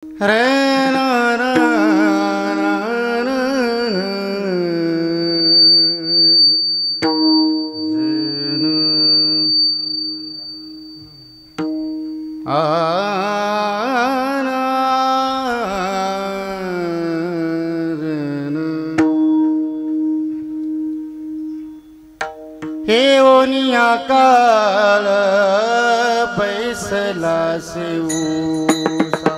रे ना ना ना ना ना आ ना हे ओनिया काल बैसला सेऊसा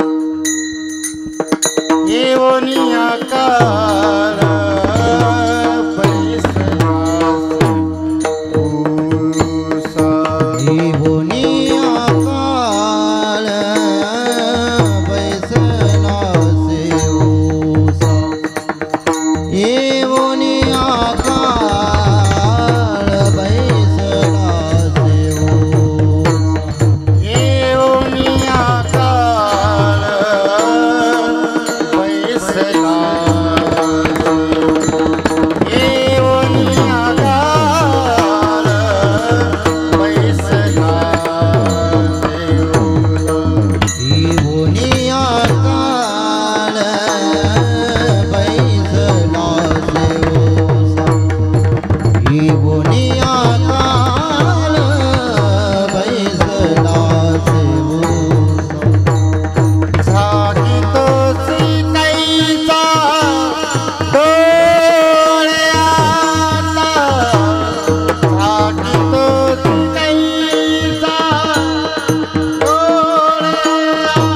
हे ओनिया काल बैसला सेऊसा हे ओनिया काल बैसला सेऊसा हे ओनिया काल बैसला सेऊसा हे ओनिया काल बैसला हे ओनिया काल बैसला हे ओनिया काल बैसला सेऊसा हे ओनिया काल बैसला सेऊसा झाकी तो सीताईचा डोळ्याचा झाकी तो सीताईचा डोळ्याचा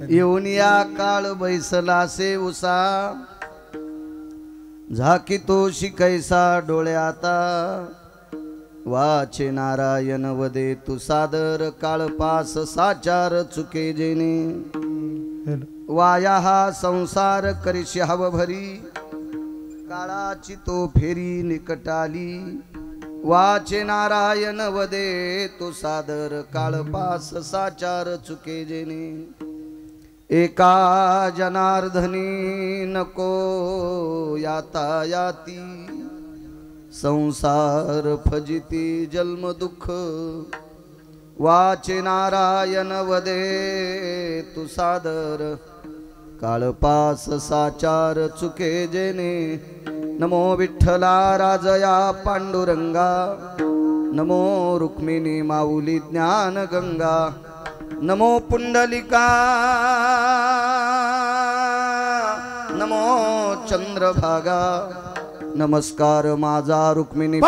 येऊन या काळ बैसलासे उसा झाकी तो शिकैसा डोळ्याता वाचे नारायण वदे तू सादर काळपास साचार चुके जेणे वाया हा संसार करिशी हव भरी काळाची तो फेरी निकटाली वाचे नारायण वदे तू सादर काळपास साचार चुके जेणे एका जनार्दनी नको यातायाती संसार फजिती जन्म दुःख वाचे नारायण वदे तू सादर काळपास साचार चुके जेणे नमो विठ्ठला राजया पांडुरंगा नमो रुक्मिणी माऊली ज्ञान गंगा नमो पुंडलिका नमो चंद्रभागा नमस्कार माझा रुक्मिणी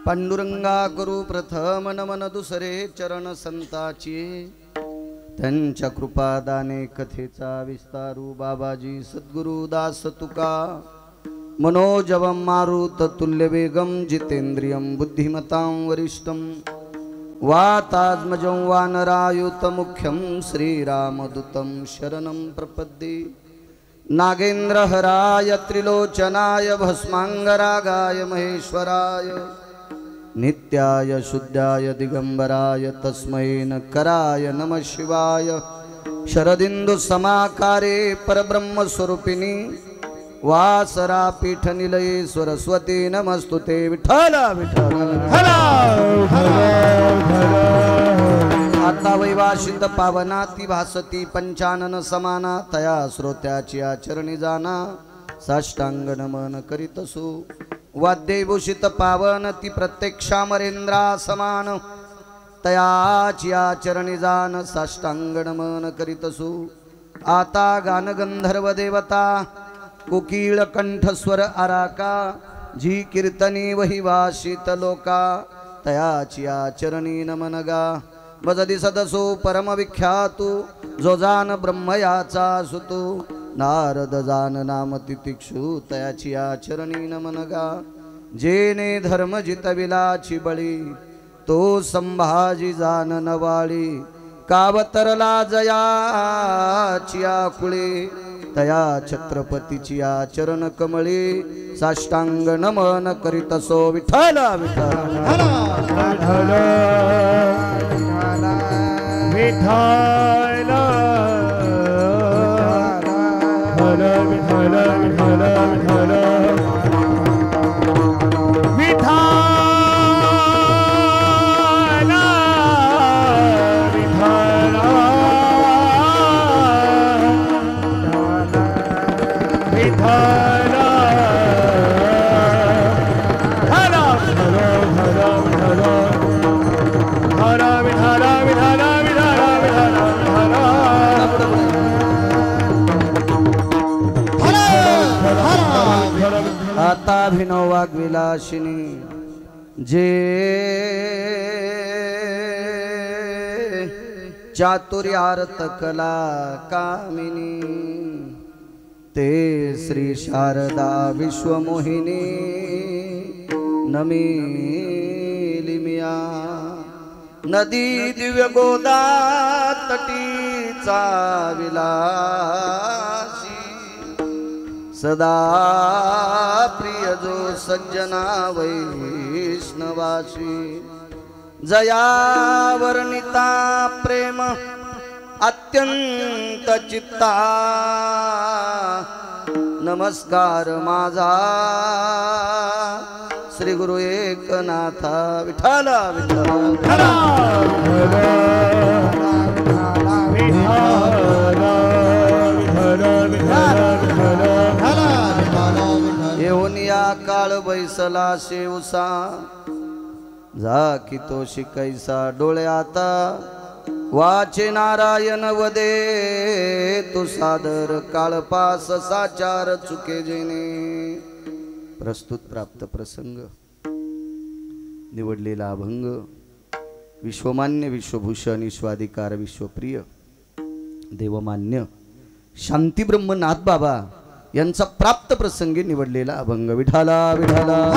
पांडुरंगा करू प्रथम नमन दुसरे चरण संताची त्यांच्या कृपादाने कथेचा विस्तारू बाबाजी सद्गुरु दास तुका मनोजवं मारुत तुल्य वेगम जितेंद्रियं बुद्धिमतां वरिष्ठं वातात्मजं वानरायुत मुख्यं श्रीरामदूतं शरणं प्रपद्ये नागेन्द्रहराय त्रिलोचनाय भस्मांगरागाय महेश्वराय नित्याय शुद्धाय दिगंबराय तस्मै नकराय नमः शिवाय शरदिंदु समाकारे परब्रह्म स्वरूपिणी वासरा पीठ निलये सरस्वती नमस्तुते विठ्ठल विठ्ठल आता वैवाशित पावनाती भासती पंचानन समाना तया श्रोत्याची आचरणी जाना साष्टांग नमन करीतसु वाद्यभूषित पावन ती प्रत्यक्षामरेंद्रा समान तयाची आचरणी जान साष्टांग नमन करीतसु आता गान गंधर्व देवता कोकिळ कंठस्वर आराका जी कीर्तनी वही वाशित लोका तयाची आचरणी नमनगा भजदी सदसो परम विख्यातु जो जान ब्रह्मयाचा सुतु नारद जान नाम तितिक्षु तयाची आचरणी नमनगा जेने धर्म जितविलाची बळी तो संभाजी जान नवाळी कावतरला जयाची आकुळे तया छत्रपतीची आचरण कमळी साष्टांग नमन करीत सो विठ्ठल विठ्ठल आता अभिनव वाग्विलासिनी जे चातुर्यार्थ कला कामिनी ते श्री शारदा विश्वमोहिनी नमिलिमिया नदी दिव्य गोदा तटीचा विलासी सदा प्रिय जो सज्जना वैष्णवासी जया वर्णिता प्रेम अत्यंत चित्ता नमस्कार माझा श्री गुरु एकनाथा विठ्ठल विठ्ठल येऊन या काळ बैसला शेवसा जा की तो शिकायचा डोळ्याता वाचे नारायण वदे तू सादर काळपास साचार चुके जेने प्रस्तुत प्राप्त प्रसंग निवडलेला अभंग विश्वमान्य विश्वभूषण विश्वाधिकार विश्वप्रिय देवमान्य शांतीब्रह्मनाथ बाबा यांचा प्राप्त प्रसंगी निवडलेला अभंग विठाला विठाला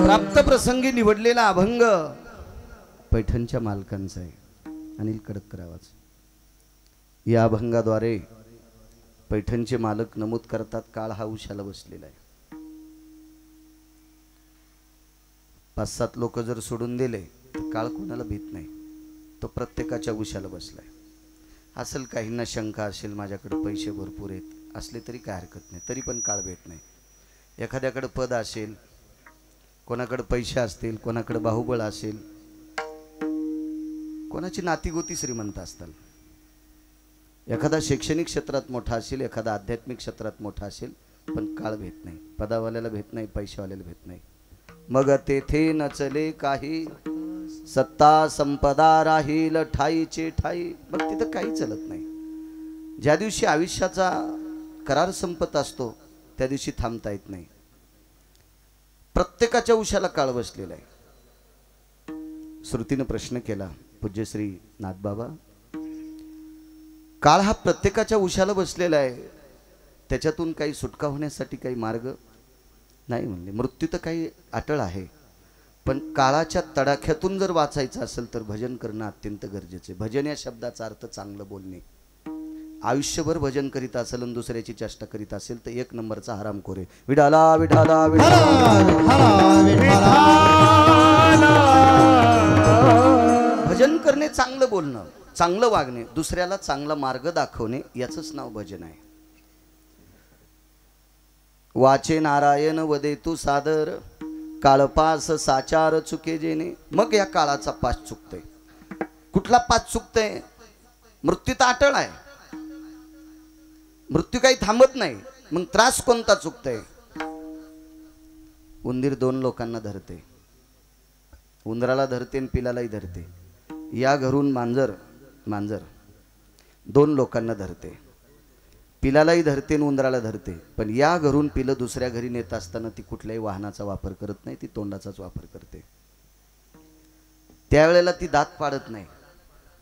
प्राप्त प्रसंगी निवडलेला अभंग पैठणच्या मालकांचा आहे अनिल कडककर आवाज या अभंगाद्वारे पैठणचे मालक नमूद करतात काळ हा उशाला बसलेला आहे 5-7 लोक जर सोडून दिले तर काळ कोणाला भीत नाही तो प्रत्येकाच्या उशाला बसलाय असेल काहींना शंका असेल माझ्याकडे पैसे भरपूर आहेत असले तरी काय हरकत नाही तरी पण काळ भेट नाही एखाद्याकडे पद असेल कोणाकडे पैसे असतील कोणाकडे बाहुबळ असेल कोणाची नातीगोती श्रीमंत असतात एखादा शैक्षणिक क्षेत्रात मोठा असेल एखादा आध्यात्मिक क्षेत्रात मोठा असेल पण काळ भेट नाही पदावाल्याला भेट नाही पैशावाल्याला भेट नाही मग तेथे नचले काही सत्ता संपदा राहील ठाईचे ठाई मग तिथं काही चलत नाही ज्या दिवशी आयुष्याचा करार संपत असतो त्या दिवशी थांबता येत नाही प्रत्येकाच्या उशाला काळ बसलेला आहे श्रुतीने प्रश्न केला पूज्यश्री नाथबाबा काळ हा प्रत्येकाच्या उशाला बसलेला आहे त्याच्यातून काही सुटका होण्यासाठी काही मार्ग नाही म्हणले मृत्यू तर काही अटळ आहे पण काळाच्या तडाख्यातून जर वाचायचं असेल तर भजन करणं अत्यंत गरजेचे भजन या शब्दाचा अर्थ चांगलं बोलणे आयुष्यभर भजन करीत असेल आणि दुसऱ्याची चेष्टा करीत असेल तर 1 नंबरचा हरामखोर आहे विठाला विठाला भजन करणे चांगलं बोलणं चांगलं वागणे दुसऱ्याला चांगला मार्ग दाखवणे याचंच नाव भजन आहे वाचे नारायण वदे तू सादर काळपास साचार चुके जेने मग या काळाचा पास चुकतोय कुठला पास चुकतोय मृत्यू तर अटळ आहे मृत्यू काही थांबत नाही मग त्रास कोणता चुकतोय उंदीर 2 लोकांना धरते उंदराला धरते आणि पिलालाही धरते या घरून मांजर 2 लोकांना धरते पिलालाही धरते आणि उंदराला धरते पण या घरून पिलं दुसऱ्या घरी नेत असताना ती कुठल्याही वाहनाचा वापर करत नाही ती तोंडाचाच वापर करते त्यावेळेला ती दात पाडत नाही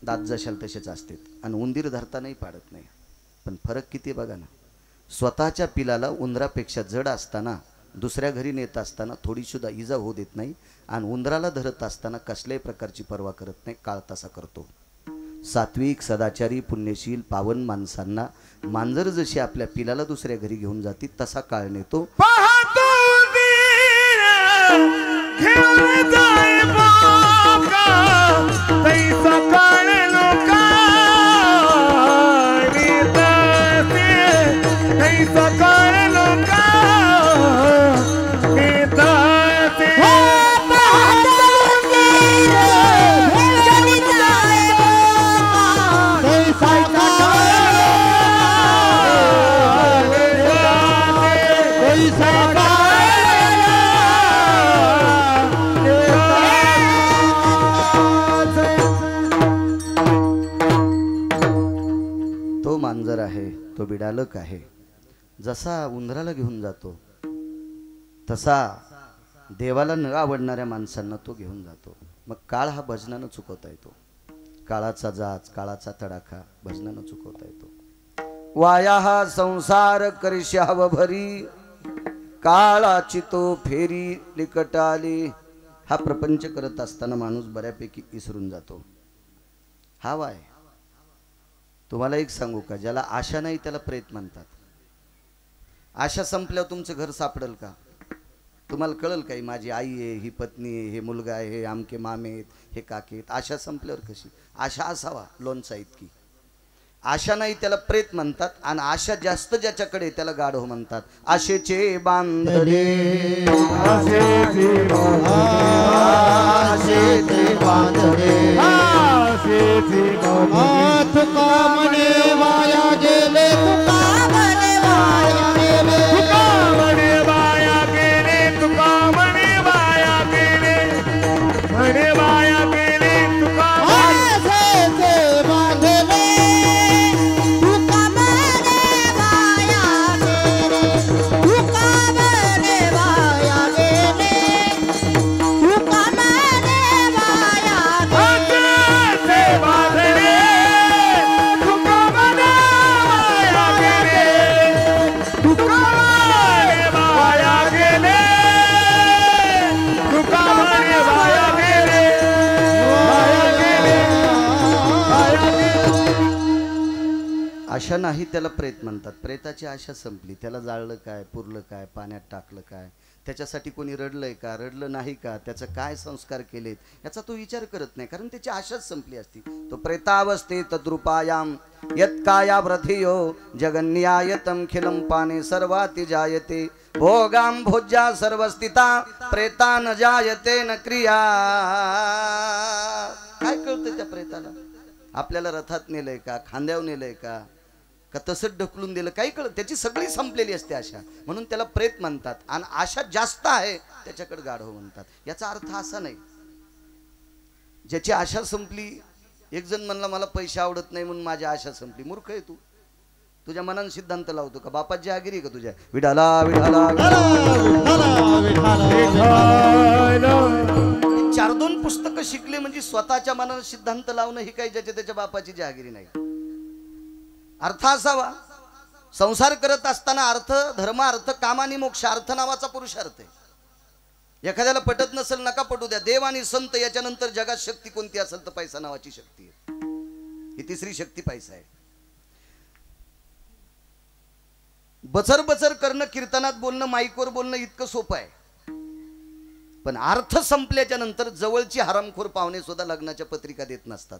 दात जशाल तसेच असतात आणि उंदीर धरतानाही पाडत नाही. पण फरक किती बघा ना. स्वतःच्या पिलाला उंदरापेक्षा जड असताना दुसऱ्या घरी नेत असताना थोडीसुद्धा इजा होऊ देत नाही आणि उंदराला धरत असताना कसल्याही प्रकारची पर्वा करत नाही. काळ तसा करतो. सात्विक सदाचारी पुण्यशील पावन माणसांना मांजर जशी आपल्या पिलाला दुसऱ्या घरी घेऊन जाते तसा काळ नेतो. मांजर आहे तो बिडालक आहे. जसा उंदराला घेऊन जातो तसा देवाला न आवडणाऱ्या माणसांना तो घेऊन जातो. मग काळ हा भजनानं चुकवता येतो. काळाचा जाच काळाचा तडाखा भजनानं चुकवता येतो. वाया हा संसार करशाव भरी काळाची तो फेरी लिकट आली. हा प्रपंच करत असताना माणूस बऱ्यापैकी विसरून जातो. हा वाय तुम्हाला एक सांगू का, ज्याला आशा नाही त्याला प्रेत म्हणतात. आशा संपल्यावर तुमचं घर सापडेल का? तुम्हाला कळेल का माझी आई आहे, ही पत्नी आहे, हे मुलगा आहे, हे आमके मामे आहेत, हे काके आहेत. आशा संपल्यावर कशी? आशा असावा लोणचा इतकी. आशा नाही त्याला प्रेत म्हणतात आणि आशा जास्त ज्याच्याकडे त्याला गाढव म्हणतात. आशेचे बांधले तुका म्हणे वाया गेले, तुका म्हणे वाया गेले, तुका म्हणे वाया गेले, तुका म्हणे वाया गेले, म्हणे वाया गेले, तुका आशेचे बांधले, तुका म्हणे वाया गेले, तुका म्हणे वाया गेले, तुका म्हणे वाया आशेचे बांधले, तुका म्हणे वाया गेले, तुका म्हणे वाया गेले, तुका म्हणे वाया गेले, वाया गेले, वाया गेले. आशा नाही त्याला प्रेत म्हणतात. प्रेताची आशा संपली. त्याला जाळलं काय, पुरलं काय, पाण्यात टाकलं काय, त्याच्यासाठी कोणी रडलंय का, रडलं नाही का, त्याचं काय संस्कार केलेत याचा तो विचार करत नाही, कारण त्याची आशाच संपली असती. तो प्रेतावस्थेत द्रुपायाम यत्काया व्रथियो जगन्यायतम खिलम पाने सर्वाति जायते भोगाम भोज्या सर्वस्थिता प्रेता न जायते न क्रिया. काय कळतं त्या प्रेताला? आपल्याला रथात नेलंय का, खांद्यावर नेलंय का, का तसंच ढकलून दिलं, काही कळत. त्याची सगळी संपलेली असते आशा, म्हणून त्याला प्रेत म्हणतात. आणि आशा जास्त आहे त्याच्याकडे गाढव म्हणतात. याचा अर्थ असा नाही ज्याची आशा संपली. एक जण म्हणला मला पैसे आवडत नाही म्हणून माझी आशा संपली. मूर्ख आहे तू. तुझ्या मनान सिद्धांत लावतो का? बापाची आगिरी का तुझ्या? विठाला विठाला 4-2 पुस्तकं शिकले म्हणजे स्वतःच्या मनानं सिद्धांत लावणं ही काही ज्याच्या त्याच्या बापाची जहागिरी नाही. अर्थ असावा. संसार करत असताना अर्थ, धर्म, अर्थ, काम आणि मोक्ष, अर्थ नावाचा पुरुषार्थ आहे. एखाद्याला पटत नसेल नका पटू द्या. देव आणि संत याच्यानंतर जगात शक्ती कोणती असेल तर पैसा नावाची शक्ती आहे. ही तिसरी शक्ती पैसा आहे. बचर बचर करणं, कीर्तनात बोलणं, माईकवर बोलणं इतकं सोपं आहे. पण अर्थ संपल्याच्या नंतर जवळची हरामखोर पाहुणे सुद्धा लग्नाच्या पत्रिका देत नसतात.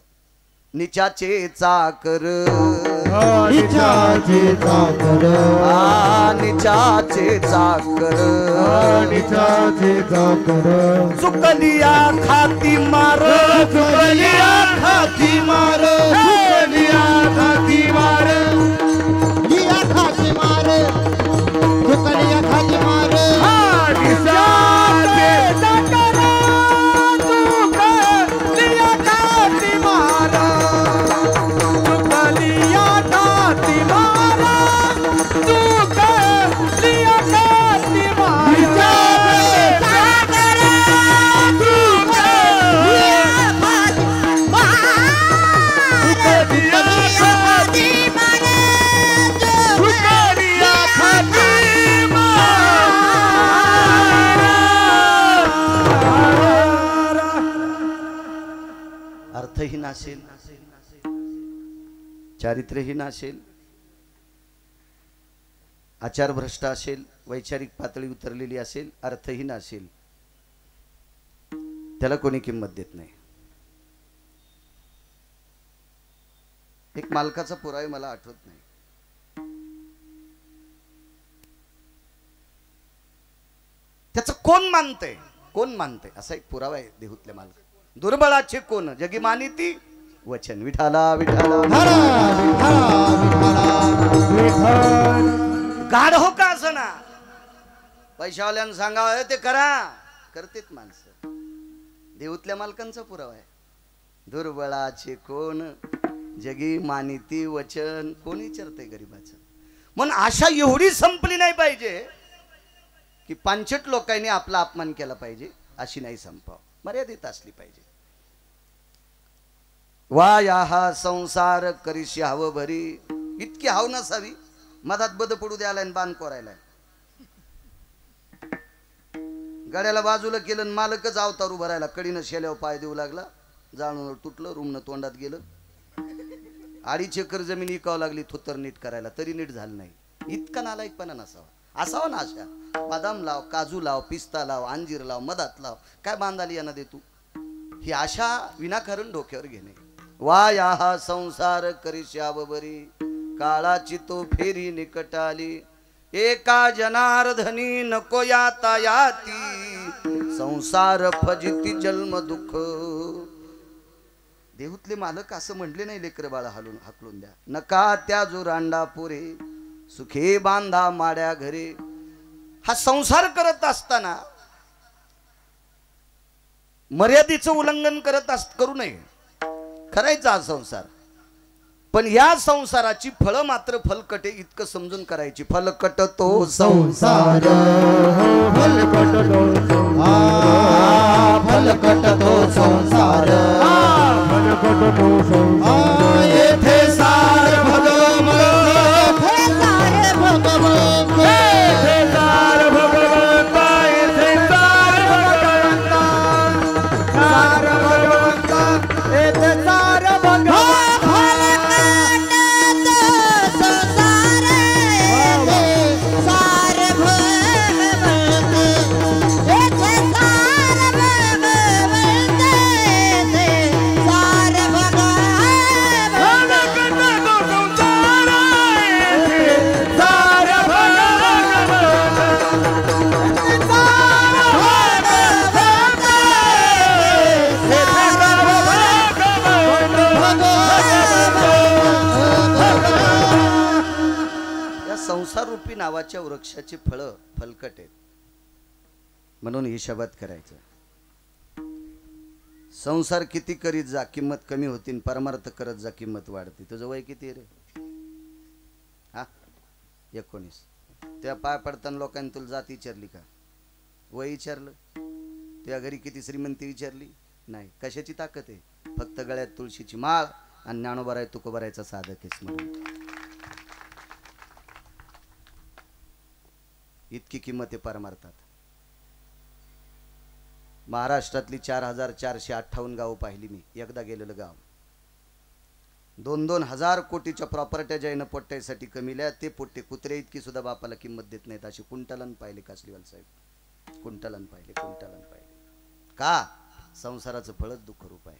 निचाचे चाकर, निचाचे चाकर, निचाचे चाकर, निचाचे चाकर, चुकलिया खाती मार, चुकलिया खाती मार, चुकलिया खाती मार, लिया खाती मार, चुकलिया खाती मार. निचाचे चाकर, चुकलिया खाती मार, चुकलिया खाती मार, चुकलिया खाती मार. निचाचे चाकर, चुकलिया खाती मार. अर्थहीन असेल, चारित्र्यहीन असेल, आचारभ्रष्ट असेल, वैचारिक पातळी उतरलेली असेल, अर्थहीन असेल, त्याला कोणी किंमत देत नाही. एक मालकाचा पुरावा मला आठवत नाही. त्याचं कोण मानतंय, कोण मानतंय असा एक पुरावा आहे देहूतल्या मालक. दुर्बळाचे कोण जगी मानिती वचन. विठाला विठाला गाढ हो का असं ना, पैशावाल्यानं सांगावं ते करा, करतेत माणसं. देहूतल्या मालकांचा पुरावा आहे. दुर्बळाचे कोण जगी मानिती वचन. कोण विचारतंय गरीबाचं. म्हणून आशा एवढी संपली नाही पाहिजे की पांचट लोकांनी आपला अपमान केला पाहिजे, अशी नाही संपाव. मर्यादित असली पाहिजे. वा या हा संसार करीशी हवं भरी. इतकी हाव नसावी मधात बद पडू द्यायला बांध कोरायला. गाड्याला बाजूला केलं, मालकच अवतार उभा राहिला. कडीनं शेल्यावर पाय देऊ लागला, जाळून तुटलं, रूमनं तोंडात गेलं. 2.5 एकर जमीन इकावं लागली थोत्तर नीट करायला, तरी नीट झालं नाही. इतका नालायकपणा नसावा. असावा ना आशा. बदाम लाव, काजू लाव, पिस्ता लाव, अंजीर लाव, मधात लाव, काय बांधाली यांना दे तू. ही आशा विनाकारण डोक्यावर घेणे. वा या हा संसार करीश्याव बरी. काळाची तो फेरी निकट आली. एका जनार्दनी नको याता याती. संसार फजिती जन्म दुःख. देहूतले मालक असं म्हणले नाही लेकर बाळा हाकलून द्या. नका त्या जुरांडा पुरे सुखे बांधा माड्या घरे. हा संसार करत असताना मर्यादेचं उल्लंघन करू नये. करायचा हा संसार, पण या संसाराची फळं मात्र फलकटे इतकं समजून करायची. फलकट तो संसार, फलकट तो संसार, फलकट तो संसार. येथे सार भगवंत, सार भगवंत, सार भगवंत, येथे सार भगवंत, सार भगवंत, येथे सार भगवंत. संसार रूपी नावाच्या वृक्षाची फळं फलकट आहेत. म्हणून हिशोबात करायचं. संसार किती करीत जा किंमत कमी होती, परमार्थ करत जा किंमत वाढते. तुझं वय किती रे? हा 19. त्या पाय पडताना लोकांनी तुला जात विचारली का? वय विचारलं? त्या घरी किती श्रीमंती विचारली नाही. कशाची ताकद आहे? फक्त गळ्यात तुळशीची माळ आणि ज्ञानोबराय तुकोबरायचा साधक आहेस म्हणून. इतकी किंमत आहे परमार्थात. महाराष्ट्रातली 4458 गावं पाहिली मी. एकदा गेलेलं गाव 2-2 हजार कोटीच्या प्रॉपर्ट्या जैन पोट्ट्यासाठी कमील्या. ते पोट्टे कुत्रे इतकी सुद्धा बापाला किंमत देत नाहीत. अशी कुंटलन पाहिले कासलीवाल साहेब. कुंटलन पाहिले. का? संसाराचं फळच दुःख रूप आहे.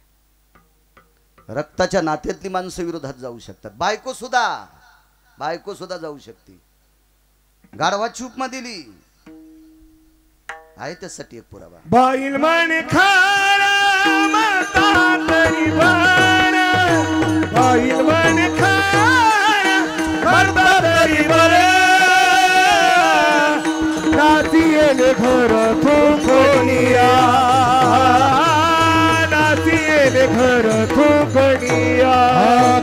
रक्ताच्या नात्यातली माणसं विरोधात जाऊ शकतात. बायको सुद्धा जाऊ शकते. गाढवा चूपमा दिली आहे त्यासाठी एक पुरावा. बाईल मन खारा माता तरी बर. बाईल मन खारा माता तरी बर. नाती येले घर थोकनिया. नाती येले घर थोकनिया.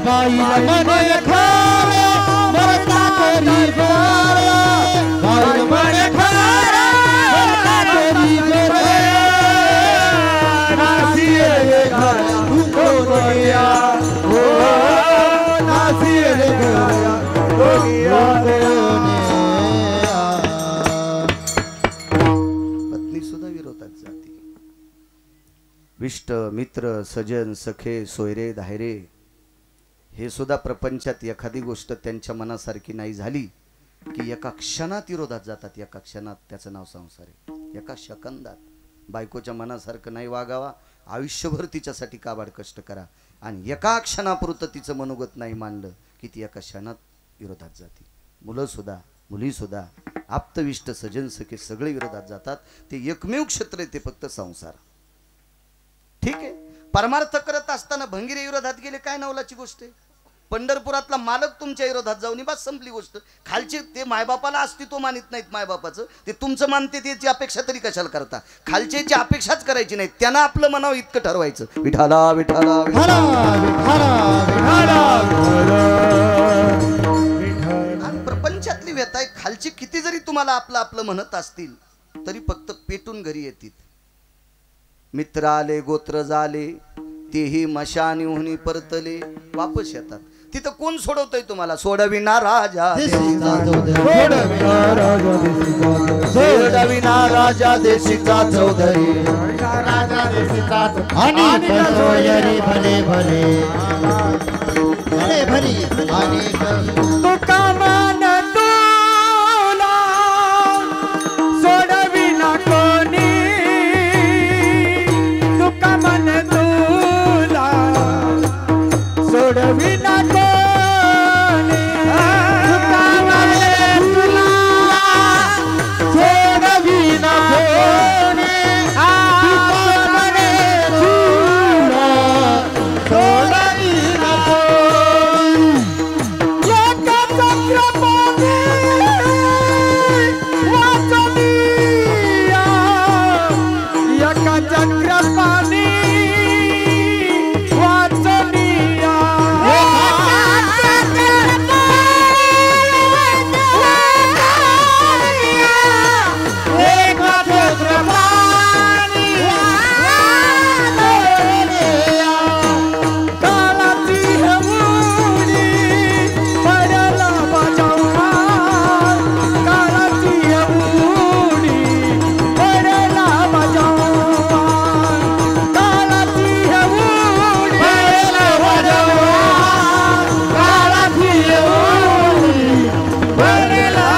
बाईल मन खारा माता तरी बर. बाईल मन खारा माता तरी बर. नाती येले घर थोकनिया. ओ नाती येले घर थोकनिया. पत्नी सुद्धा विरोधात जाते. विष्ट मित्र सजन सखे सोयरे धायरे हे सुद्धा प्रपंचात एखादी गोष्ट त्यांच्या मनासारखी नाही झाली की एका क्षणात विरोधात जातात. एका क्षणात त्याचं नाव संसार आहे. एका सेकंदात बायकोच्या मनासारखं नाही वागावा, आयुष्यभर तिच्यासाठी काबाड कष्ट करा आणि एका क्षणापुरतं तिचं मनोगत नाही मानलं की ती एका क्षणात विरोधात जाते. मुलंसुद्धा मुलीसुद्धा आप्तविष्ट सजन सखे सगळे विरोधात जातात. ते एकमेव क्षेत्र आहे ते फक्त संसार. ठीक आहे, परमार्थ करत असताना भंगिरे विरोधात गेले काय नवलाची गोष्ट आहे. पंढरपुरातला मालक तुमच्या विरोधात जाऊन बस संपली गोष्ट. खालचे ते मायबापाला अस्तित्व मानित नाहीत, मायबापाचं ते तुमचं मानते त्याची अपेक्षा तरी कशाला करता. खालच्याची अपेक्षाच करायची नाही, त्यांना आपलं मनाव इतकं ठरवायचं विठाला विठाला विठाला. आणि प्रपंचातली व्यथा आहे, खालचे किती जरी तुम्हाला आपलं आपलं म्हणत असतील तरी फक्त पेटून घरी येतील. मित्र आले गोत्र झाले तेही मशानीहुनी परतले वापस येतात. तिथं कोण सोडवतोय तुम्हाला. सोडविना राजा देशीचा चौधरी सोडविना राजा देशीचा चौधरी आणि सोयरी भले भले भले भले आणि तुका मन तुला सोडविना कोणी. तुका मन तुला सोडविना कोणी. तुका मन तुला सोडविना कोणी. तुका मन तुला सोडविना कोणी. एका चक्रपाणी वाचनिया. एका चक्रपाणी वाचनिया. एका चक्रपाणी वाचनिया. काळाची हवुडी पडला बजावला. काळाची हवुडी पडला बजावला. काळाची हवुडी पडला बजावला. काळाची हवुडी पडला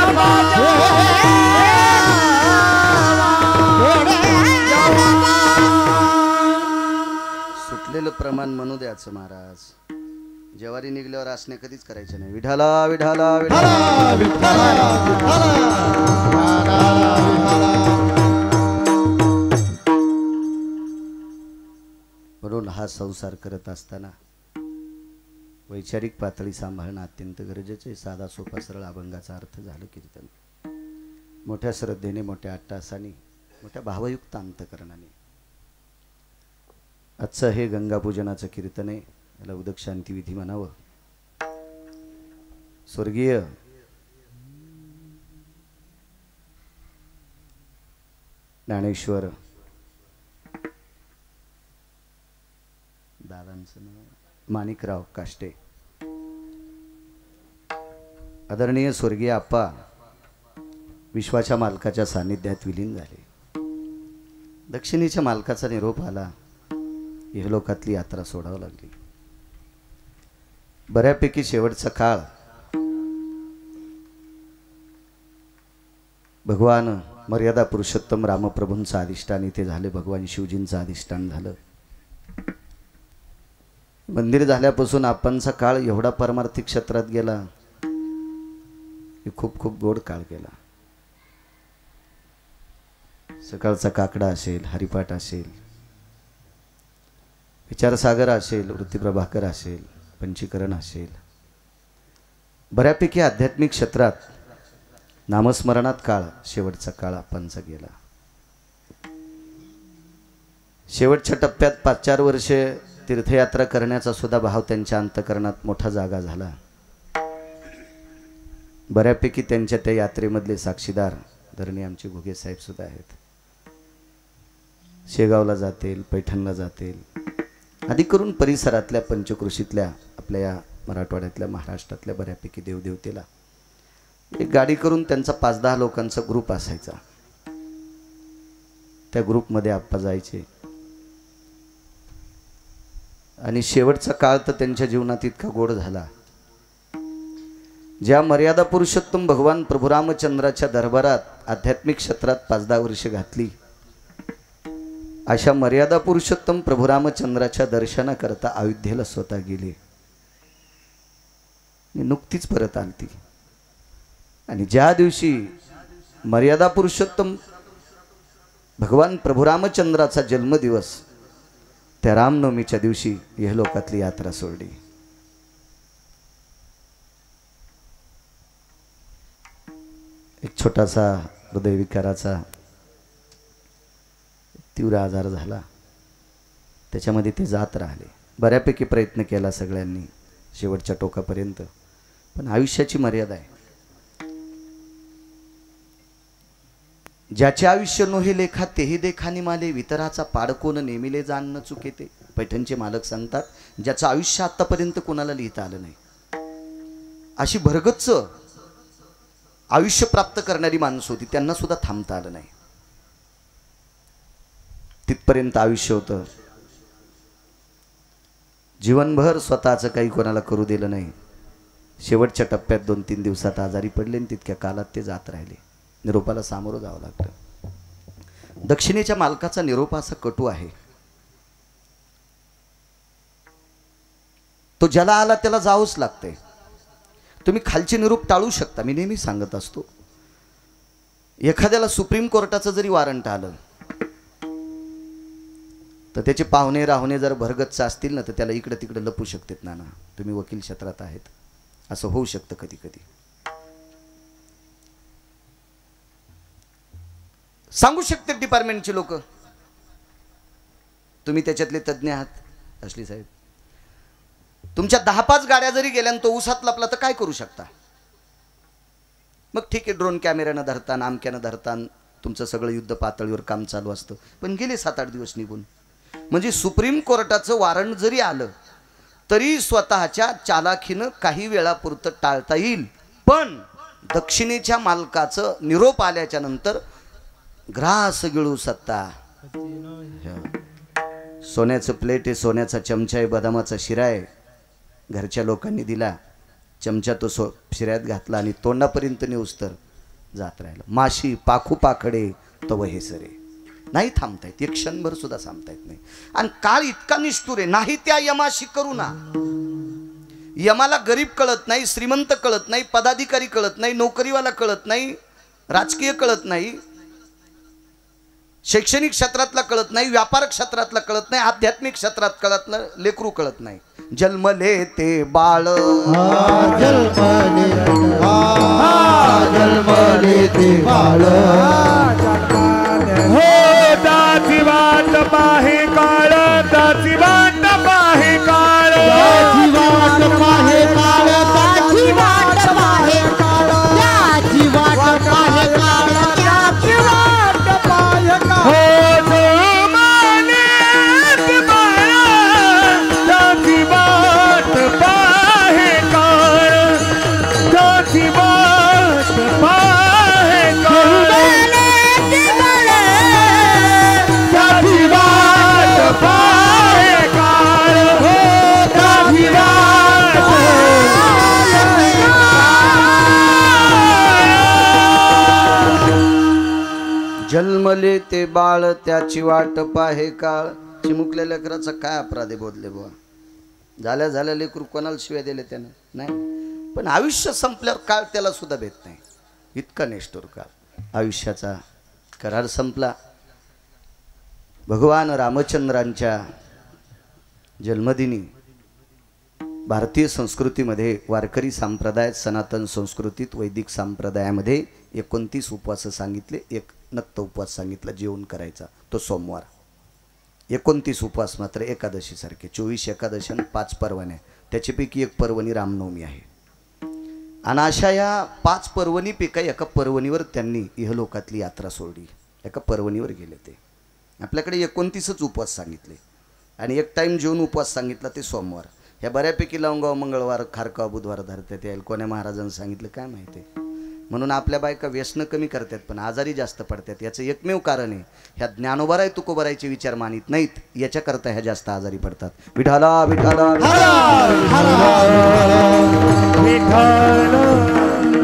सुटलेलं प्रमाण म्हणू द्याचं महाराज. जेवारी निघल्यावर असणे कधीच करायचे नाही. विठाला विठाला विठाला. म्हणून हा संसार करत असताना वैचारिक पातळी सांभाळणं अत्यंत गरजेचं आहे. साधा सोपा सरळ अभंगाचा अर्थ झालं कीर्तन. मोठ्या श्रद्धेने मोठ्या अट्टासाने मोठ्या भावयुक्त अंतकरणाने. आजचं हे गंगापूजनाचं कीर्तन आहे. याला उदक शांती विधी म्हणावं. स्वर्गीय ज्ञानेश्वर दादांचं नाव माणिकराव काष्टे. आदरणीय स्वर्गीय आप्पा विश्वाच्या मालकाच्या सानिध्यात विलीन झाले. दक्षिणेच्या मालकाचा निरोप आला. इहलोकातली यात्रा सोडावी लागली. बऱ्यापैकी शेवटचा काळ भगवान मर्यादा पुरुषोत्तम रामप्रभूंचं अधिष्ठान इथे झाले. भगवान शिवजींचं अधिष्ठान झालं. मंदिर झाल्यापासून आपणचा काळ एवढा परमार्थिक क्षेत्रात गेला की खूप खूप गोड काळ गेला. सकाळचा काकडा असेल, हरिपाठ असेल, विचारसागर असेल, वृत्तीप्रभाकर असेल, पंचीकरण असेल, बऱ्यापैकी आध्यात्मिक क्षेत्रात नामस्मरणात काळ शेवटचा काळ आपणचा गेला. शेवटच्या टप्प्यात 5-4 वर्षे तीर्थयात्रा करण्याचा सुद्धा भाव त्यांच्या अंतकरणात मोठा जागा झाला. बऱ्यापैकी त्यांच्या त्या यात्रेमधले साक्षीदार धरणी आमचे घुगे साहेब सुद्धा आहेत. शेगावला जातील, पैठणला जातील, आधी करून परिसरातल्या पंचकृषीतल्या आपल्या या मराठवाड्यातल्या महाराष्ट्रातल्या बऱ्यापैकी देवदेवतेला एक गाडी करून त्यांचा 5-10 लोकांचा ग्रुप असायचा. त्या ग्रुपमध्ये आप्पा जायचे. आणि शेवटचा काळ तर त्यांच्या जीवनात इतका गोड झाला. ज्या मर्यादा पुरुषोत्तम भगवान प्रभू रामचंद्राच्या दरबारात आध्यात्मिक क्षेत्रात 5-10 वर्ष घातली, अशा मर्यादा पुरुषोत्तम प्रभू रामचंद्राच्या दर्शनाकरता अयोध्येला स्वतः गेले. नुकतीच परत आलती. आणि ज्या दिवशी मर्यादा पुरुषोत्तम भगवान प्रभू रामचंद्राचा जन्मदिवस, त्या रामनवमीच्या दिवशी इहलोकातली यात्रा सोडली. एक छोटासा हृदयविकाराचा तीव्र आजार झाला. त्याच्यामध्ये ते जात राहिले. बऱ्यापैकी प्रयत्न केला सगळ्यांनी शेवटच्या टोकापर्यंत, पण आयुष्याची मर्यादा आहे. ज्याचे आयुष्य नोहे लेखा तेही देखानी माले, वितराचा पाडकोन नेमिले जाण न चुकेते. पैठणचे मालक सांगतात, ज्याचं आयुष्य आतापर्यंत कोणाला लिहिता आलं नाही, अशी भरगच्च आयुष्य प्राप्त करणारी माणसं होती, त्यांना सुद्धा थांबता आलं नाही. तिथपर्यंत आयुष्य होतं. जीवनभर स्वतःचं काही कोणाला करू दिलं नाही. शेवटच्या टप्प्यात 2-3 दिवसात आजारी पडले आणि तितक्या कालात ते जात राहिले. निरोपाला सामोरं जावं लागतं. दक्षिणेच्या मालकाचा निरोप असा कटू आहे. तो ज्याला आला त्याला जावंच लागतंय. तुम्ही खालचे निरोप टाळू शकता. मी नेहमी सांगत असतो, एखाद्याला सुप्रीम कोर्टाचं जरी वॉरंट आलं तर त्याचे पाहुणे राहुणे जर भरगच्च असतील ना, तर त्याला इकडे तिकडे लपू शकतात. ना तुम्ही वकील क्षेत्रात आहेत, असं होऊ शकतं कधी कधी. सांगू शकते डिपार्टमेंटचे लोक, तुम्ही त्याच्यातले तज्ज्ञ आहात असली साहेब. तुमच्या 10-5 गाड्या जरी गेल्या आणि तो उसात लपला तर काय करू शकता? मग ठीक आहे, ड्रोन कॅमेऱ्यानं धरता, आमक्यानं धरता, तुमचं सगळं युद्ध पातळीवर काम चालू असतं. पण गेले 7-8 दिवस निघून. म्हणजे सुप्रीम कोर्टाचं वॉरंट जरी आलं तरी स्वतःच्या चालाखीनं काही वेळापुरतं टाळता येईल. पण दक्षिणेच्या मालकाचं निरोप आल्याच्या नंतर ग्रास गिळू सत्ता. सोन्याचं प्लेट आहे, सोन्याचा चमचा आहे, बदामाचा शिरा आहे, घरच्या लोकांनी दिला. चमचा तो शिऱ्यात घातला आणि तोंडापर्यंत नेऊस्तर जात राहिला. माशी पाखू पाखडे तव हे सरे. नाही थांबता येत, एक क्षणभर सुद्धा थांबता येत नाही. आणि काळ इतका निष्ठुर आहे. नाही त्या यमाशी करू ना. यमाला गरीब कळत नाही, श्रीमंत कळत नाही, पदाधिकारी कळत नाही, नोकरीवाला कळत नाही, राजकीय कळत नाही, शैक्षणिक क्षेत्रातला कळत नाही, व्यापार क्षेत्रातला कळत नाही, आध्यात्मिक क्षेत्रात कळतलं लेकरू कळत नाही. जन्मले ते बाळ, जन्मले ते बाळ, हो दासी वाट पाहे काळ, दासी वाट पाहे काळ, दासी वाट पाहे काळ, दासी वाट पाहे काळ, दासी वाट पाहे काळ, दासी वाट पाहे काळ. हो जमाने ते बाळ, दासी वाट पाहे काळ, दासी वाट पाहे काळ, दासी वाट पाहे काळ, हो दासी वाट जन्मले ते बाळ त्याची वाट पाहे काळ. चिमुकल्या लेकराचा काय अपराध आहे बोधले बुवा. झाल्या लेकरू कोणाला शिव्या दिले त्यानं नाही. पण आयुष्य संपल्यावर काळ त्याला सुद्धा भेट नाही. इतका निष्ठुर काळ. आयुष्याचा करार संपला. भगवान रामचंद्रांच्या जन्मदिनी भारतीय संस्कृतीमध्ये, वारकरी संप्रदायात, सनातन संस्कृतीत, वैदिक संप्रदायामध्ये 29 उपवास सांगितले. एक नक्त उपवास सांगितला जेवण करायचा, तो सोमवार. 29 उपवास मात्र एकादशीसारखे. 24 एकादशी आणि 5 पर्वण्या. त्याच्यापैकी एक पर्वणी रामनवमी आहे. आणि अशा या 5 पर्वणीपैकी एका पर्वणीवर त्यांनी इहलोकातली यात्रा सोडली. एका पर्वणीवर गेले ते. आपल्याकडे 29च उपवास सांगितले आणि एक टाईम जेवून उपवास सांगितला, ते सोमवार. ह्या बऱ्यापैकी लवंगाव मंगळवार, खारकाव बुधवार धरतात. यायला कोण्या महाराजांनी सांगितलं काय माहिती. म्हणून आपल्या बायका व्यसन कमी करतात पण आजारी जास्त पडतात. याचं एकमेव कारण आहे ह्या ज्ञानोबराय तुकोबरायचे विचार मानित नाहीत, याच्याकरता ह्या जास्त आजारी पडतात. विठाला विठाला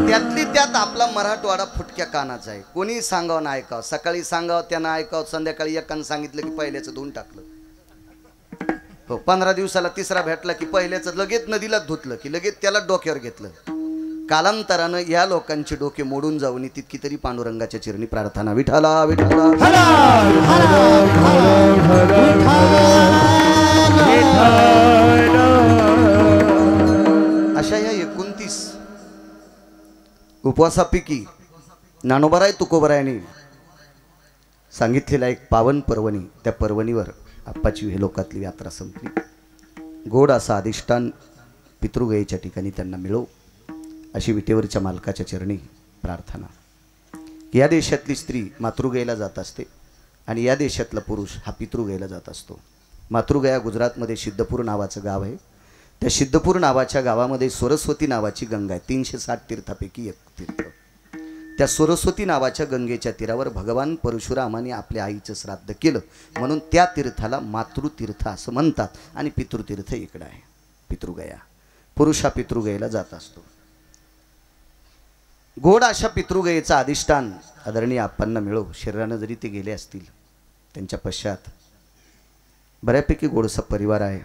त्यातली त्यात आपला मराठवाडा फुटक्या कानाचा आहे. कोणी सांगावं ना ऐकावं, सकाळी सांगावं त्यानं ऐकावं, संध्याकाळी एकानं सांगितलं की पहिल्याचं धुवून टाकलं. हो 15 दिवसाला तिसरा भेटला की पहिल्याचं लगेच नदीला धुतलं की लगेच त्याला डोक्यावर घेतलं. कालांतरानं या लोकांचे डोके मोडून जाऊन तितकी तरी पांडुरंगाच्या चरणी प्रार्थना. विठाला विठाला अशा या 29 उपवासापैकी ज्ञानोबराय तुकोबरायाने सांगितलेला एक पावन पर्वणी, त्या पर्वणीवर आप्पाची हे लोकातली यात्रा संपली. गोड असा अधिष्ठान पितृगयेच्या ठिकाणी त्यांना मिळो अशी विटेवरच्या मालकाच्या चरणी प्रार्थना. या देशातली स्त्री मातृगयेला जात असते आणि या देशातला पुरुष हा पितृगयेला जात असतो. मातृगया गुजरातमध्ये सिद्धपूर नावाचं गाव आहे. त्या सिद्धपूर नावाच्या गावामध्ये सरस्वती नावाची गंगा आहे. 360 तीर्थापैकी एक तीर्थ. त्या सरस्वती नावाच्या गंगेच्या तीरावर भगवान परशुरामाने आपल्या आईचं श्राद्ध केलं म्हणून त्या तीर्थाला मातृतीर्थ असं म्हणतात. आणि पितृतीर्थ इकडं आहे पितृगया. पुरुष हा पितृगयेला जात असतो. गोड अशा पितृगयेचं अधिष्ठान आदरणीय आप्पांना मिळो. शरीरानं जरी ते गेले असतील त्यांच्या पश्चात बऱ्यापैकी गोडसा परिवार आहे.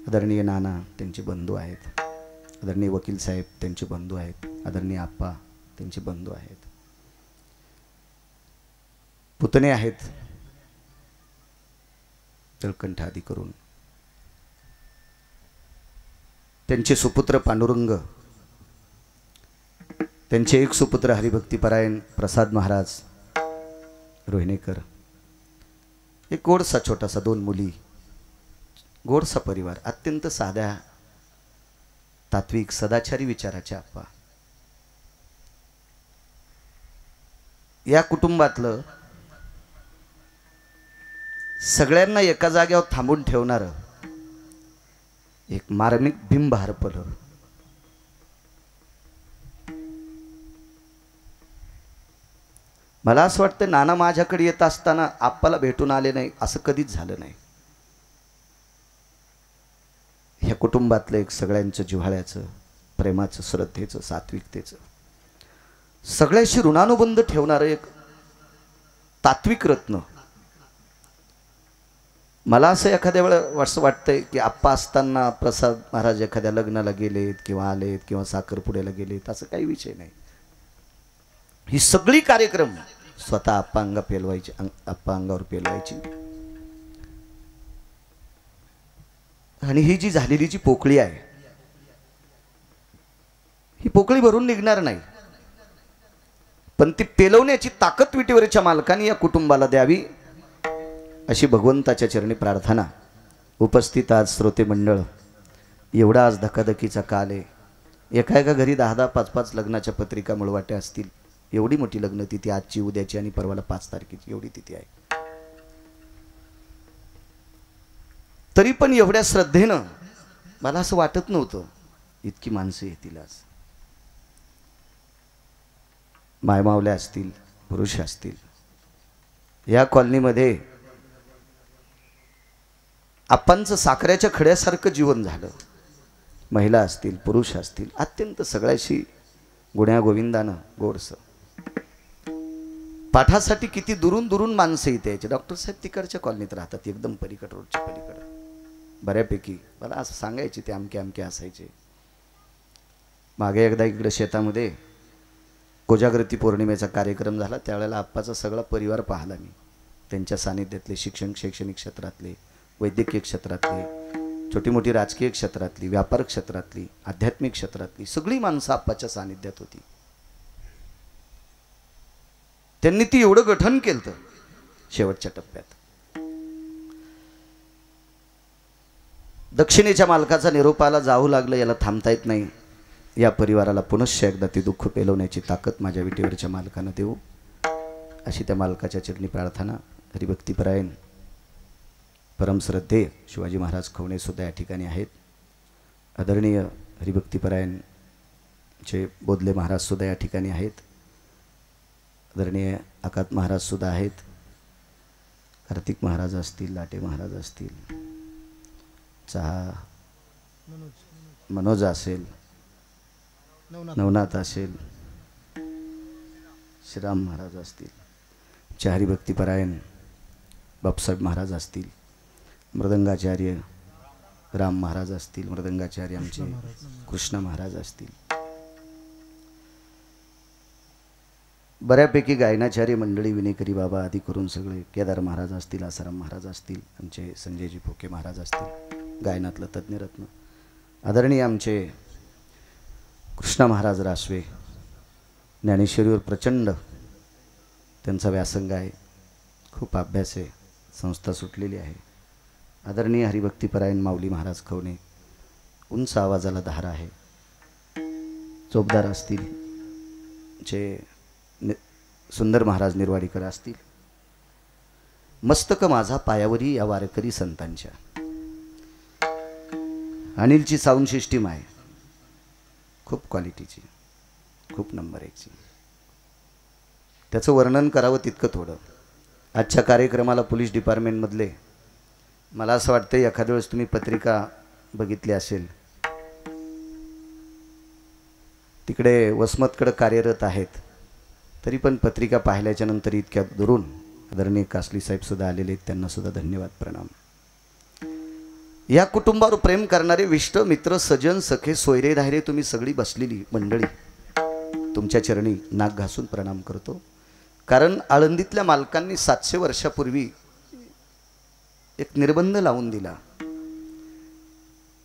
आदरणीय नाना त्यांचे बंधू आहेत, आदरणीय वकील साहेब त्यांचे बंधू आहेत, आदरणीय आप्पा त्यांचे बंधू आहेत, पुतणे आहेत तळकंठ आदी करून. त्यांचे सुपुत्र पांडुरंग, त्यांचे एक सुपुत्र हरिभक्तीपरायण प्रसाद महाराज रोहिणेकर. एक गोडसा छोटासा 2 मुली, गोडसा परिवार, अत्यंत साध्या तात्विक सदाचारी विचाराचे आप्पा. या कुटुंबातलं सगळ्यांना एका जागेवर थांबून ठेवणारं एक मार्मिक बिंब हरपलं. मला असं वाटतं नाना माझ्याकडे येत असताना आप्पाला भेटून आले नाही असं कधीच झालं नाही. ह्या कुटुंबातलं एक सगळ्यांचं जिव्हाळ्याचं, प्रेमाचं, श्रद्धेचं, सात्विकतेचं, सगळ्याशी ऋणानुबंध ठेवणारं एक तात्विक रत्न. मला असं एखाद्या वेळेला असं वाटतंय की आप्पा असताना प्रसाद महाराज एखाद्या लग्नाला गेलेत किंवा आलेत किंवा साखरपुड्याला गेलेत असं काही विषय नाही. ही सगळी कार्यक्रम स्वतः आप्पा अंगावर पेलवायची. आणि ही जी झालेली जी पोकळी आहे ही पोकळी भरून निघणार नाही, पण ती पेलवण्याची ताकद विटेवरच्या मालकाने या कुटुंबाला द्यावी अशी भगवंताच्या चरणी प्रार्थना. उपस्थित आज श्रोते मंडळ, एवढा आज धकाधकीचा काल आहे. एका घरी 10-10, 5-5 लग्नाच्या पत्रिका मुळवाट्या असतील. एवढी मोठी लग्न तिथी आजची, उद्याची आणि परवाला 5 तारखेची एवढी तिथी आहे. तरी पण एवढ्या श्रद्धेनं मला असं वाटत नव्हतं इतकी माणसं येतील आज. मायमावल्या असतील, पुरुष असतील. या कॉलनीमध्ये आप्पांचं साखरेच्या खड्यासारखं जीवन झालं. महिला असतील, पुरुष असतील, अत्यंत सगळ्याशी गुण्यागोविंदानं गोडसं. पाठासाठी किती दुरून दुरून माणसं इथे यायचे. डॉक्टर साहेब तिकडच्या कॉलनीत राहतात, एकदम पलीकड, रोडच्या पलीकडं. बऱ्यापैकी मला असं सांगायचे ते अमके असायचे. मागे एकदा इकडे शेतामध्ये कोजागृती पौर्णिमेचा कार्यक्रम झाला. त्यावेळेला आप्पाचा सगळा परिवार पाहिला मी. त्यांच्या सानिध्यातले शैक्षणिक क्षेत्रातले, वैद्यकीय क्षेत्रातले, छोटी मोठी राजकीय क्षेत्रातली, व्यापार क्षेत्रातली, आध्यात्मिक क्षेत्रातली सगळी माणसं आप्पाच्या सानिध्यात होती. त्यांनी ती एवढं गठन केलं शेवटच्या टप्प्यात. दक्षिणेच्या मालकाचा निरोपाला जाऊ लागलं, याला थांबता येत नाही. या परिवाराला पुनश्च एकदा ती दुःख पेलवण्याची ताकद माझ्या विटेवरच्या मालकानं देऊ अशी त्या मालकाच्या चरणी प्रार्थना. हरिभक्तीपरायण परमश्रद्धेय शिवाजी महाराज खवणे सुद्धा या ठिकाणी आहेत. आदरणीय हरिभक्तीपरायण जे बोधले महाराज सुद्धा या ठिकाणी आहेत. आदरणीय आकात महाराज सुद्धा आहेत. कार्तिक महाराज असतील, लाटे महाराज असतील, चहा मनोज असेल, नवनाथ असेल, श्रीराम महाराज असतील, चारी भक्तिपरायण बापसाहेब महाराज असतील, मृदंगाचार्य राम महाराज असतील, मृदंगाचार्य आमचे कृष्ण महाराज असतील, बऱ्यापैकी गायनाचार्य मंडळी विनेकरी बाबा आदी करून सगळे केदार महाराज असतील, आसाराम महाराज असतील, आमचे संजयजी फोके महाराज असतील, गायनातलं तज्ज्ञरत्न आदरणीय आमचे कृष्ण महाराज रासवे, ज्ञानेश्वरीवर प्रचंड त्यांचा व्यासंग आहे, खूप अभ्यास आहे, संस्था सुटलेली आहे. आदरणीय हरिभक्तीपरायण माऊली महाराज खवणे, उंच आवाजाला धार आहे, चोपदार असतील, जे सुंदर महाराज निर्वाडीकर असतील. मस्तक माझा पायावरी या वारकरी संतांच्या. अनिलची साऊंड सिस्टीम आहे, खूप क्वालिटीची, खूप नंबर एकची. त्याचं वर्णन करावं तितकं थोडं. आजच्या कार्यक्रमाला पोलीस डिपार्टमेंटमधले, मला असं वाटतं एखाद्या वेळेस तुम्ही पत्रिका बघितली असेल, तिकडे वसमतकडे कार्यरत आहेत, तरी पण पत्रिका पाहिल्याच्या नंतर इतक्या दुरून आदरणीय कासली साहेब सुद्धा आलेले आहेत, त्यांना सुद्धा धन्यवाद प्रणाम. या कुटुंबावर प्रेम करणारे विष्ट मित्र सजन सखे सोयरे धायरे तुम्ही सगळी बसलेली मंडळी, तुमच्या चरणी नाक घासून प्रणाम करतो. कारण आळंदीतल्या मालकांनी 700 वर्षापूर्वी एक निर्बंध लावून दिला.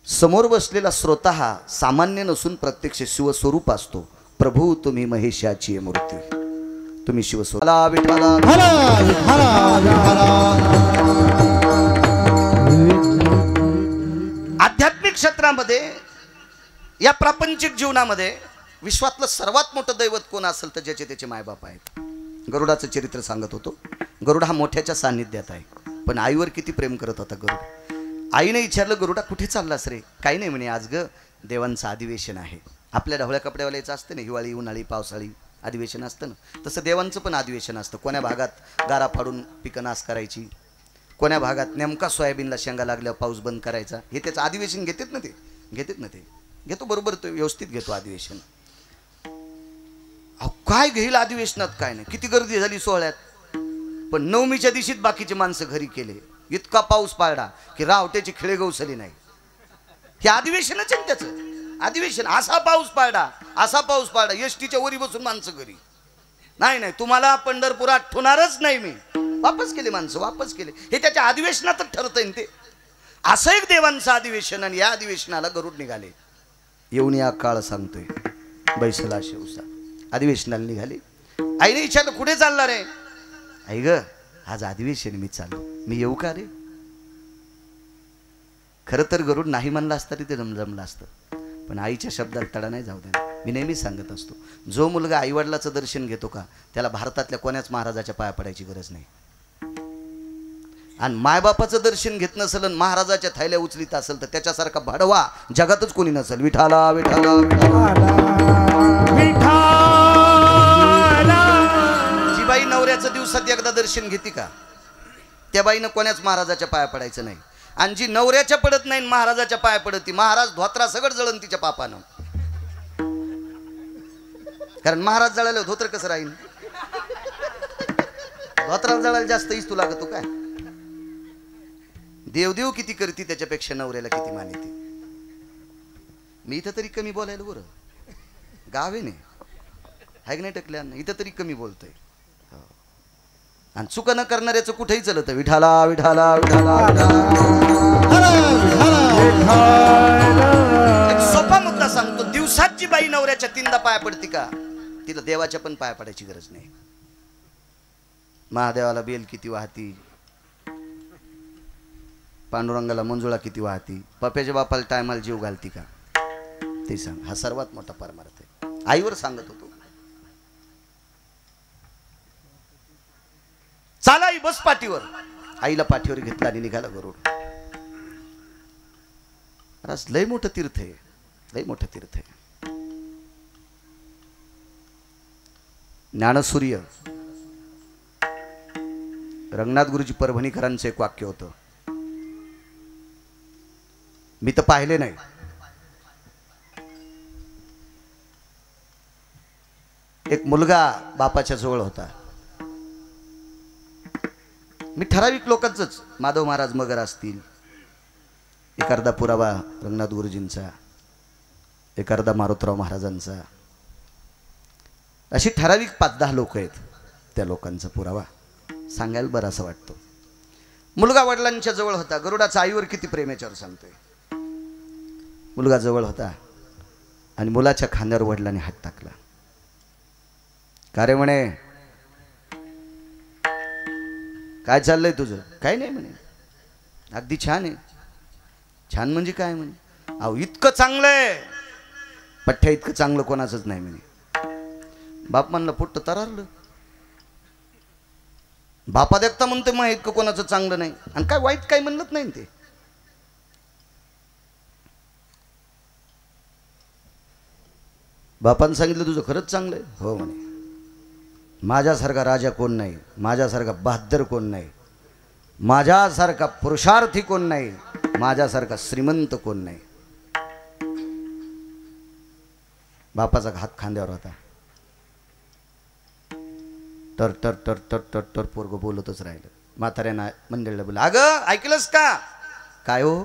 समोर बसलेला श्रोता हा सामान्य नसून प्रत्यक्ष शिवस्वरूप असतो. प्रभू तुम्ही महेशाची मूर्ती, तुम्ही शिवस्वरूप. आध्यात्मिक क्षेत्रामध्ये, या प्रापंचिक जीवनामध्ये विश्वातलं सर्वात मोठं दैवत कोण असेल तर ज्याचे त्याचे मायबाप आहेत. गरुडाचं चरित्र सांगत होतो. गरुड हा मोठ्याच्या सान्निध्यात आहे, पण आईवर किती प्रेम करत होता गरुड. आईने विचारलं, गरुडा कुठे चाललास रे? काही नाही म्हणे, आज ग देवांचं अधिवेशन आहे. आपल्या ढवळ्या कपड्यावाल्याचं असतं ना, हिवाळी उन्हाळी पावसाळी अधिवेशन असतं ना, तसं देवांचं पण अधिवेशन असतं. कोण्या भागात गारा फाडून पिकं नाश करायची, कोण्या भागात नेमका सोयाबीनला शेंगा लागल्यावर पाऊस बंद करायचा, हे त्याचं अधिवेशन घेतात ना ते घेतो बरोबर, तो व्यवस्थित घेतो अधिवेशन. अहो काय घेईल अधिवेशनात, काय नाही, किती गर्दी झाली सोहळ्यात. पण नवमीच्या दिवशीत बाकीचे माणसं घरी केले. इतका पाऊस पाडला की रावट्याची खिळे गवसली नाही. हे अधिवेशनच आहे त्याचं अधिवेशन. असा पाऊस पाडला एसटीच्या वरी बसून माणसं घरी. नाही तुम्हाला पंढरपुरात ठेवणारच नाही मी. वापस केले माणसं, वापस केले. हे त्याच्या अधिवेशनातच ठरतंय ते. असं एक देवांचं अधिवेशन, आणि या अधिवेशनाला गरुड निघाले. येऊन या काळ सांगतोय बैसला शेवसा. अधिवेशनाला निघाले. आईने विचारलं, कुठे चालला रे? आई ग आज अधिवेशन, मी चाललो. मी येऊ का रे? खरं तर गरुड नाही म्हणला असता ते जमलं असतं, पण आईच्या शब्दाला तडा नाही जाऊ द्या. मी नेहमी सांगत असतो, जो मुलगा आईवडिलाचं दर्शन घेतो का, त्याला भारतातल्या कोण्याच महाराजाच्या पाया पडायची गरज नाही. आणि मायबापाचं दर्शन घेत नसेल आणि महाराजाच्या थैल्या उचलीत असेल तर त्याच्यासारखा भाडवा जगातच कोणी नसेल. विठाला विठाला जी बाई नवऱ्याचं दिवसात एकदा दर्शन घेते का, त्या बाईनं कोण्याच महाराजाच्या पाया पडायचं नाही. आणि जी नवऱ्याच्या पडत नाही महाराजाच्या पाया पडती, महाराज धोत्रा सगळं जळण तिच्या पापानं. कारण महाराज जळाले धोत्र कसं राहील? धोत्रा जळायला जास्त इस्तू लागतो काय? देवदेव किती करती त्याच्यापेक्षा नवऱ्याला किती मानिती. मी इथं तरी कमी बोलायला बरं, गावे नाही हाय नाही टकल्यानं, इथं तरी कमी बोलतोय. आणि चुका न करणाऱ्याचं कुठेही चलत. विठाला विठाला विठाला. एक सोपा मुद्दा सांगतो. दिवसात जी बाई नवऱ्याच्या 3दा पाया पडती का, तिला देवाच्या पण पाया पडायची गरज नाही. महादेवाला बेल किती वाहती, पांडुरंगाला मंजुळा किती वाहती, पप्याच्या बापाला टायमाला जीव घालती का, ते सांग. हा सर्वात मोठा परमार्थ आहे. आईवर सांगत होतो. चाला आई बस पाठीवर. आईला पाठीवर घेतला आणि निघाला गरुड. लय मोठं तीर्थ आहे, लय मोठं तीर्थ आहे. ज्ञानसूर्य रंगनाथ गुरुजी परभणीकरांचं एक वाक्य होतं, मी तर पाहिले नाही, एक मुलगा बापाच्या जवळ होता. मी ठराविक लोकांचंच, माधव महाराज मगर असतील, एखादा पुरावा रंगनाथ गुरुजींचा, एखादा मारुतराव महाराजांचा, अशी ठराविक 5-10 लोक आहेत. त्या लोकांचा पुरावा सांगायला बरासा वाटतो. मुलगा वडिलांच्या जवळ होता. गरुडाचा आईवर किती प्रेम याच्यावर सांगतोय. मुलगा जवळ होता आणि मुलाच्या खांद्यावर वडिलांनी हात टाकला. का रे म्हणे, काय चाललंय तुझं? काय नाही म्हणे, अगदी छान आहे. छान म्हणजे काय म्हणे, अहो इतकं चांगलंय, पठ्ठ्या इतकं चांगलं कोणाचंच नाही म्हणे. बाप म्हणलं, पोट्ट तरारलं. बापा देखता म्हणते मग इतकं कोणाचं चांगलं नाही, आणि काय वाईट काय म्हणलंच नाही ते. बापानं सांगितलं तुझं खरंच चांगलं आहे? हो म्हणे. माझ्यासारखा राजा कोण नाही, माझ्यासारखा बहादर कोण नाही, माझ्यासारखा पुरुषार्थी कोण नाही, माझ्यासारखा श्रीमंत कोण नाही. बापाचा हात खांद्यावर होता. टर टर टर टर टर टर पोरगं बोलतच राहिलं. म्हाताऱ्यानं मंडळीला बोललं, अगं ऐकलंस का? काय हो?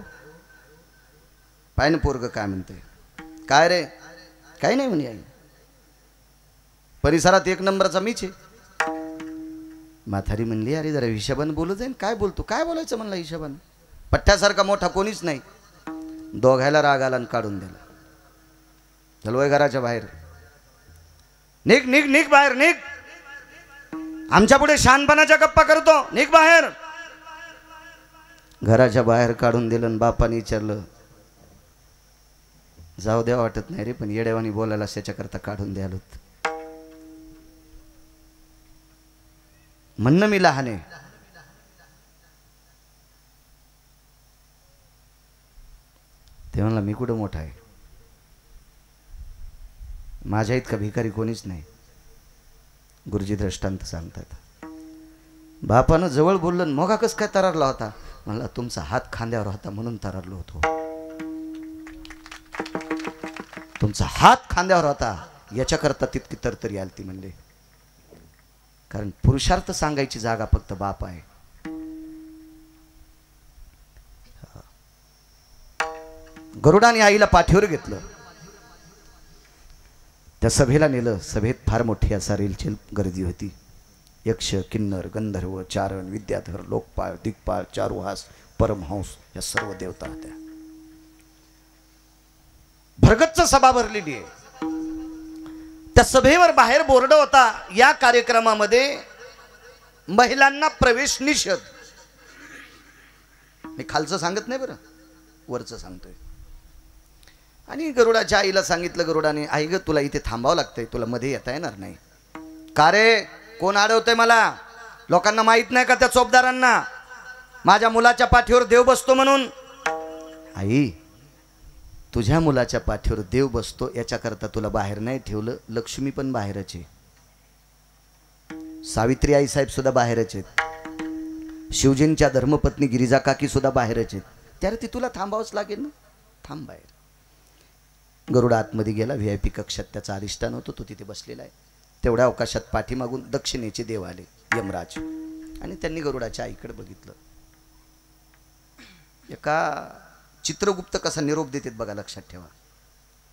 पाय ना पोरगं काय म्हणते. काय रे? काही नाही म्हणे, आई परिसरात 1 नंबरचा मीच आहे. म्हातारी म्हणली, अरे जरा हिशोबानं बोलत जाईन. काय बोलतो? काय बोलायचं म्हणला हिशोबानं, पठ्ठ्यासारखा मोठा कोणीच नाही. दोघायला राग आला आणि काढून दिला. चलवय घराच्या बाहेर, निघ निघ निघ बाहेर निघ, आमच्या पुढे शहाणपणाच्या गप्पा करतो, निघ बाहेर. घराच्या बाहेर काढून दिलं आणि बापाने विचारलं, जाऊ द्या वाटत नाही रे, पण येडेवानी बोलायला त्याच्याकरता काढून द्याल. म्हणणं मी लहान आहे. ते म्हणला, मी कुठं मोठा आहे, माझ्या इतका भिकारी कोणीच नाही. गुरुजी दृष्टांत सांगतात. बापानं जवळ बोललं, मग कस काय तरारला होता? म्हणला, तुमचा हात खांद्यावर होता म्हणून तरारलो होतो. तुमचा हात खांद्यावर होता याच्याकरता तितकी तरतरी आली ती म्हणले. कारण पुरुषार्थ सांगायची जागा फक्त बाप आहे. गरुडाने आईला पाठीवर घेतलं, त्या सभेला नेलं. सभेत फार मोठी असा रेलचेल गर्दी होती. यक्ष, किन्नर, गंधर्व, चारण, विद्याधर, लोकपाळ, दिग्पाळ, चारुहास, परमहंस या सर्व देवता होत्या. भरगच्च सभा भरलेली आहे. त्या सभेवर बाहेर बोर्ड होता, या कार्यक्रमामध्ये महिलांना प्रवेश निषेध. मी खालचं सांगत नाही बरं, वरचं सांगतोय. आणि गरुडाच्या आईला सांगितलं गरुडाने, आई ग तुला इथे थांबावं लागतंय, तुला मध्ये येता येणार नाही. का रे, कोण अडवतंय मला? लोकांना माहित नाही का त्या चोपदारांना माझ्या मुलाच्या पाठीवर देव बसतो म्हणून? आई, तुझ्या मुलाच्या पाठीवर देव बसतो याच्याकरता तुला बाहेर नाही ठेवलं. लक्ष्मी पण बाहेरच आहे, सावित्री आई साहेब सुद्धा बाहेरच आहेत, शिवजींच्या धर्मपत्नी गिरिजा काकी सुद्धा बाहेरच आहेत. त्याला ती तुला थांबावंच लागेल ना, थांब बाहेर. गरुडा आतमध्ये गेला. VIP कक्षात त्याचा अधिष्ठान होतो, तो तिथे बसलेला आहे. तेवढ्या अवकाशात पाठीमागून दक्षिणेचे देव आले, यमराज, आणि त्यांनी गरुडाच्या आईकडे बघितलं. एका चित्रगुप्त कसा निरोप देतात बघा, लक्षात ठेवा.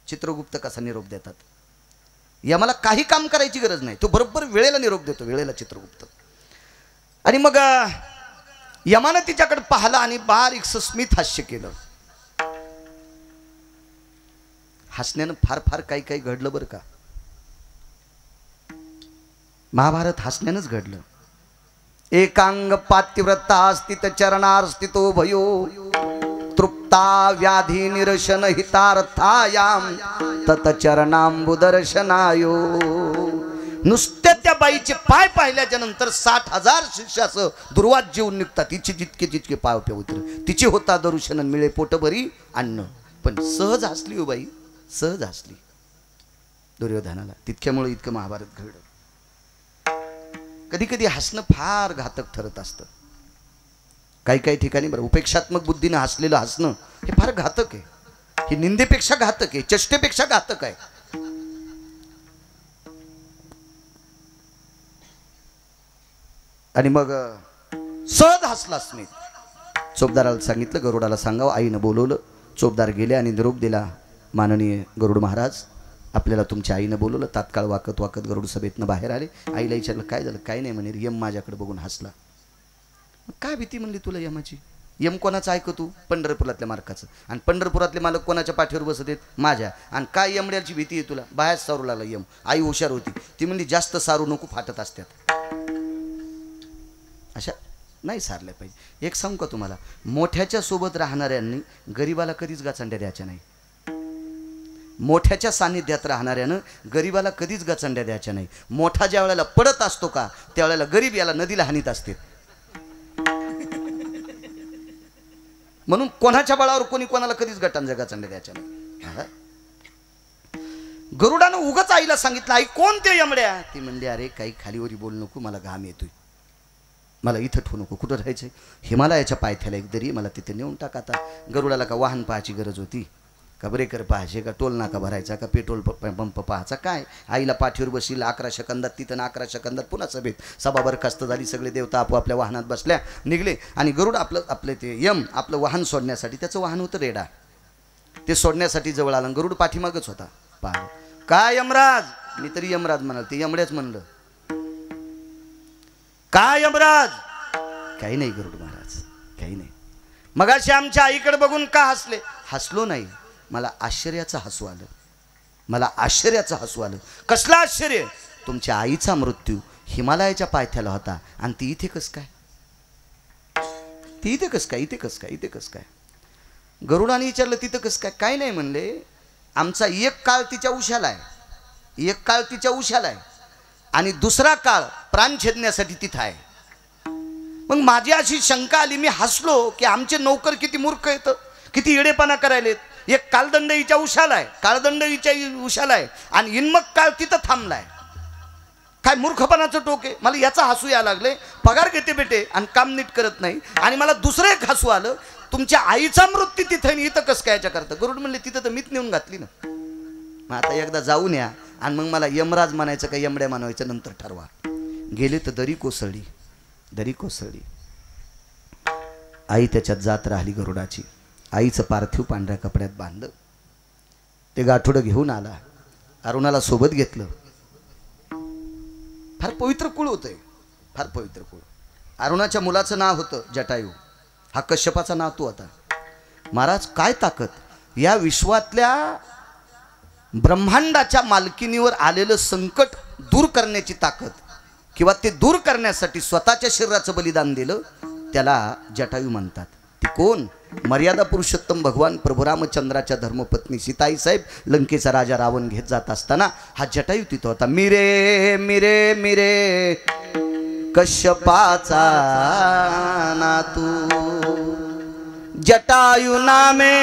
चित्रगुप्त कसा निरोप देतात, यमाला काही काम करायची गरज नाही, तो बरोबर वेळेला निरोप देतो, वेळेला चित्रगुप्त. आणि मग यमानं तिच्याकडे पाहिलं आणि बारीक स्मित हास्य केलं. हसण्यानं फार फार काही काही घडलं बरं का. महाभारत हसण्यानंच घडलं. एकांग पातिव्रता स्थित चरणार स्थितो भयो तृप्ता व्याधी निरशन हितार्थायाम तत चरणांबुदर्शनायो. नुसत्या त्या बाईचे पाय पाहिल्याच्या नंतर 60,000 शिष्याचं दुर्वात जीवन निघतात. तिचे जितके जितके पाय पवित्र, तिचे होता दर्शन मिळे पोटभरी अन्न. पण सहज हसली हो बाई, सहज हसली दुर्योधनाला. तितक्यामुळे इतकं महाभारत घडलं. कधी कधी हसणं फार घातक ठरत असतं. काही काही ठिकाणी बरं उपेक्षात्मक बुद्धीनं हसलेलं हसणं हे फार घातक आहे. हे निंदेपेक्षा घातक आहे, चेष्टेपेक्षा घातक आहे. आणि मग सहज हसला स्मित. चोपदाराला सांगितलं गरुडाला सांगावं. आईनं बोलवलं. चोपदार गेले आणि निरोप दिला. माननीय गरुड महाराज, आपल्याला तुमच्या आईनं बोलवलं. तात्काळ वाकत वाकत गरुड सभेतनं बाहेर आले. आईला विचारलं काय झालं. काय नाही म्हणे. यम माझ्याकडे बघून हसला. काय भीती म्हणली तुला यमाची. यम कोणाचं ऐकतो तू. पंढरपुरातल्या मालकाचं. आणि पंढरपुरातले मालक कोणाच्या पाठीवर बसत आहेत. माझ्या. आणि काय यमड्याची भीती आहे तुला. बाहेर सारू लागला यम. आई हुशार होती. ती म्हणली जास्त सारू नको, फाटत असतात. अशा नाही सारल्या पाहिजे. एक सांगू का तुम्हाला, मोठ्याच्या सोबत राहणाऱ्यांनी गरीबाला कधीच गाचंड्या द्यायच्या नाही. मोठ्याच्या सानिध्यात राहणाऱ्यानं गरीबाला कधीच गाचंड्या द्यायच्या नाही. मोठा ज्या वेळेला पडत असतो का त्यावेळेला गरीब याला नदीला हानीत असते. म्हणून कोणाच्या बळावर कोणी कोणाला कधीच गाचंड्या द्यायच्या नाही. गरुडानं उगाच आईला सांगितलं, आई कोण ते यमड्या. ती म्हणली अरे काही खालीवरी बोल नको, मला घाम येतोय. मला इथं ठेवू नको. कुठं राहायचंय. हिमालयाच्या पायथ्याला एक दरी, मला तिथे नेऊन टाक. आता गरुडाला का वाहन पाहायची गरज होती का, ब्रेकर पाहायचे का, टोल नाका भरायचा का, पेट्रोल पंप पाहायचा काय. आईला पाठीवर बसील 11 सेकंदात तिथं 11 सेकंदात पुन्हा सभेत. सभा बरखास्त झाली. सगळे देवता आपोआपल्या वाहनात बसल्या, निघले. आणि गरुड आपलं ते यम आपलं वाहन सोडण्यासाठी, त्याचं वाहन होतं रेडा, ते सोडण्यासाठी जवळ आलं. गरुड पाठीमागच होता. पाहा काय यमराज. मी तरी यमराज म्हणाल, ते यमड्याच म्हणलं. काय यमराज. काही नाही गरुड महाराज, काही नाही. मगाशी आमच्या आईकडे बघून का हसले. हसलो नाही, मला आश्चर्याचं हसू आलं. मला आश्चर्याचं हसू आलं. कसलं आश्चर्य. तुमच्या आईचा मृत्यू हिमालयाच्या पायथ्याला होता आणि ती इथे कस काय. ती इथे कस काय. इथे कस काय. इथे कस काय. गरुडाने विचारलं तिथं कस काय. काय नाही म्हणले. आमचा एक काळ तिच्या उशाला आहे, एक काळ तिच्या उशाला आहे आणि दुसरा काळ प्राण छेदण्यासाठी तिथं आहे. मग माझी अशी शंका आली. मी हसलो की आमचे नौकर किती मूर्ख आहेत, किती येडेपणा करायलेत. एक कालदंड हिच्या उशाला आहे, काळदंड हिच्या उशाला आहे आणि इन्मक काळ तिथं थांबलाय. काय मूर्खपणाचं टोक आहे. मला याचा हसू यायला लागले. पगार घेते बेटे आणि काम नीट करत नाही. आणि मला दुसरं एक हसू आलं. तुमच्या आईचा मृत्यू तिथं इथं कसं काय याच्या करता. गरुड म्हणले तिथं तर मीच नेऊन घातली ना. मग आता एकदा जाऊन या आणि मग मला यमराज म्हणायचं का यमड्या म्हणायचं नंतर ठरवा. गेले तर दरी कोसळली. दरी कोसळली. आई त्याच्यात जात राहिली गरुडाची. आईचं पार्थिव पांढऱ्या कपड्यात बांधलं. ते गाठोडं घेऊन आला. अरुणाला सोबत घेतलं. फार पवित्र कुळ होतंय, फार पवित्र कुळ. अरुणाच्या मुलाचं नाव होतं जटायू. हा कश्यपाचा नातू होता. महाराज काय ताकद. या विश्वातल्या ब्रह्मांडाच्या मालकीनीवर आलेलं संकट दूर करण्याची ताकद, किंवा ते दूर करण्यासाठी स्वतःच्या शरीराचं बलिदान दिलं, त्याला जटायू म्हणतात. ती कोण. मर्यादा पुरुषोत्तम भगवान प्रभू रामचंद्राच्या धर्मपत्नी सीताई साहेब लंकेचा राजा रावण घेत जात असताना हा जटायू तिथं होता. मिरे मिरे मिरे कश्यपाचा नातू जटायू नामे,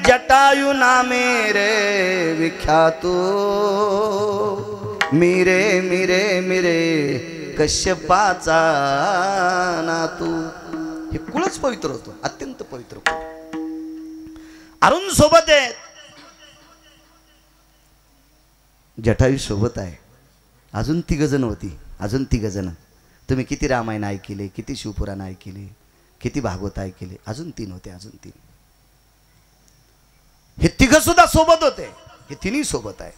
जटायू नामे रे विख्यातो. मिरे मिरे मिरे कश्यपाचा नातू. हे कुळच पवित्र होतं, अत्यंत पवित्र कुळ. अरुण सोबत आहे, जटायू सोबत आहे. अजून 3 जण होती. अजून 3 जण. तुम्ही किती रामायण ऐकले, किती शिवपुराण ऐकले, किती भागवत ऐकले. अजून 3 होते. अजून 3. हे 3 सुद्धा सोबत होते. हे 3ही सोबत आहे.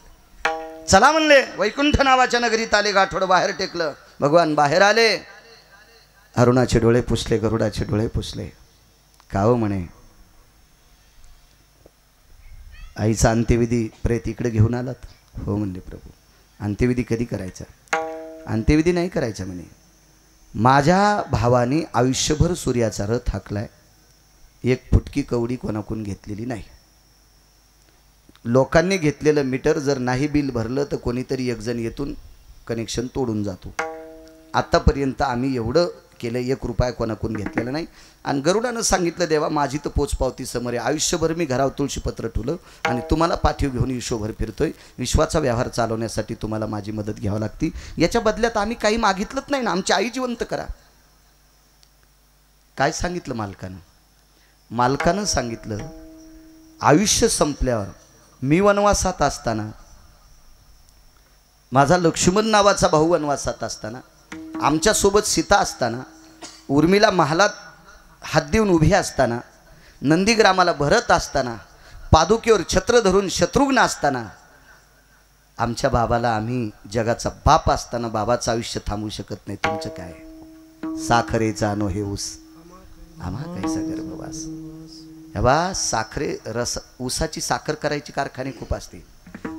चला म्हणले. वैकुंठ नावाच्या नगरीत आले. गाठोडं बाहेर टेकलं. भगवान बाहेर आले. अरुणाचे डोळे पुसले, गरुडाचे डोळे पुसले. काव म्हणे. आईचा अंत्यविधी प्रेत इकडे घेऊन आलात. हो म्हणले प्रभू. अंत्यविधी कधी करायचा. अंत्यविधी नाही करायचा म्हणे. माझ्या भावाने आयुष्यभर सूर्याचा रथ हाकलाय. 1 फुटकी कवडी कोणाकडून घेतलेली नाही. लोकांनी घेतलेलं मीटर जर नाही बिल भरलं तर कोणीतरी एक जण येतून कनेक्शन तोडून जातो. आतापर्यंत आम्ही एवढं केलं, 1 रुपया कोणाकडून घेतलेला नाही. आणि गरुडानं सांगितलं, देवा माझी तर पोचपावती समोर आहे, आयुष्यभर मी घरावर तुळशीपत्र ठुलं आणि तुम्हाला पाठीव घेऊन विश्वभर फिरतोय, विश्वाचा व्यवहार चालवण्यासाठी तुम्हाला माझी मदत घ्यावी लागती, याच्या बदल्यात आम्ही काही मागितलंच नाही ना, आमची आई जिवंत करा. काय सांगितलं मालकानं? मालकानं सांगितलं, आयुष्य संपल्यावर मी वनवासात असताना, माझा लक्ष्मण नावाचा भाऊ वनवासात असताना, आमच्यासोबत सीता असताना, उर्मिला महालात हात देऊन उभी असताना, नंदीग्रामाला भरत असताना, पादुकेवर छत्र धरून शत्रुघ्न असताना, आमच्या बाबाला आम्ही जगाचा बाप असताना बाबाचं आयुष्य थांबवू शकत नाही. तुमचं काय? साखरेचा अनो हे ऊस आम्हा कैसा गर्भवास. हे बा साखरे रस, ऊसाची साखर करायची कारखाने खूप असतील,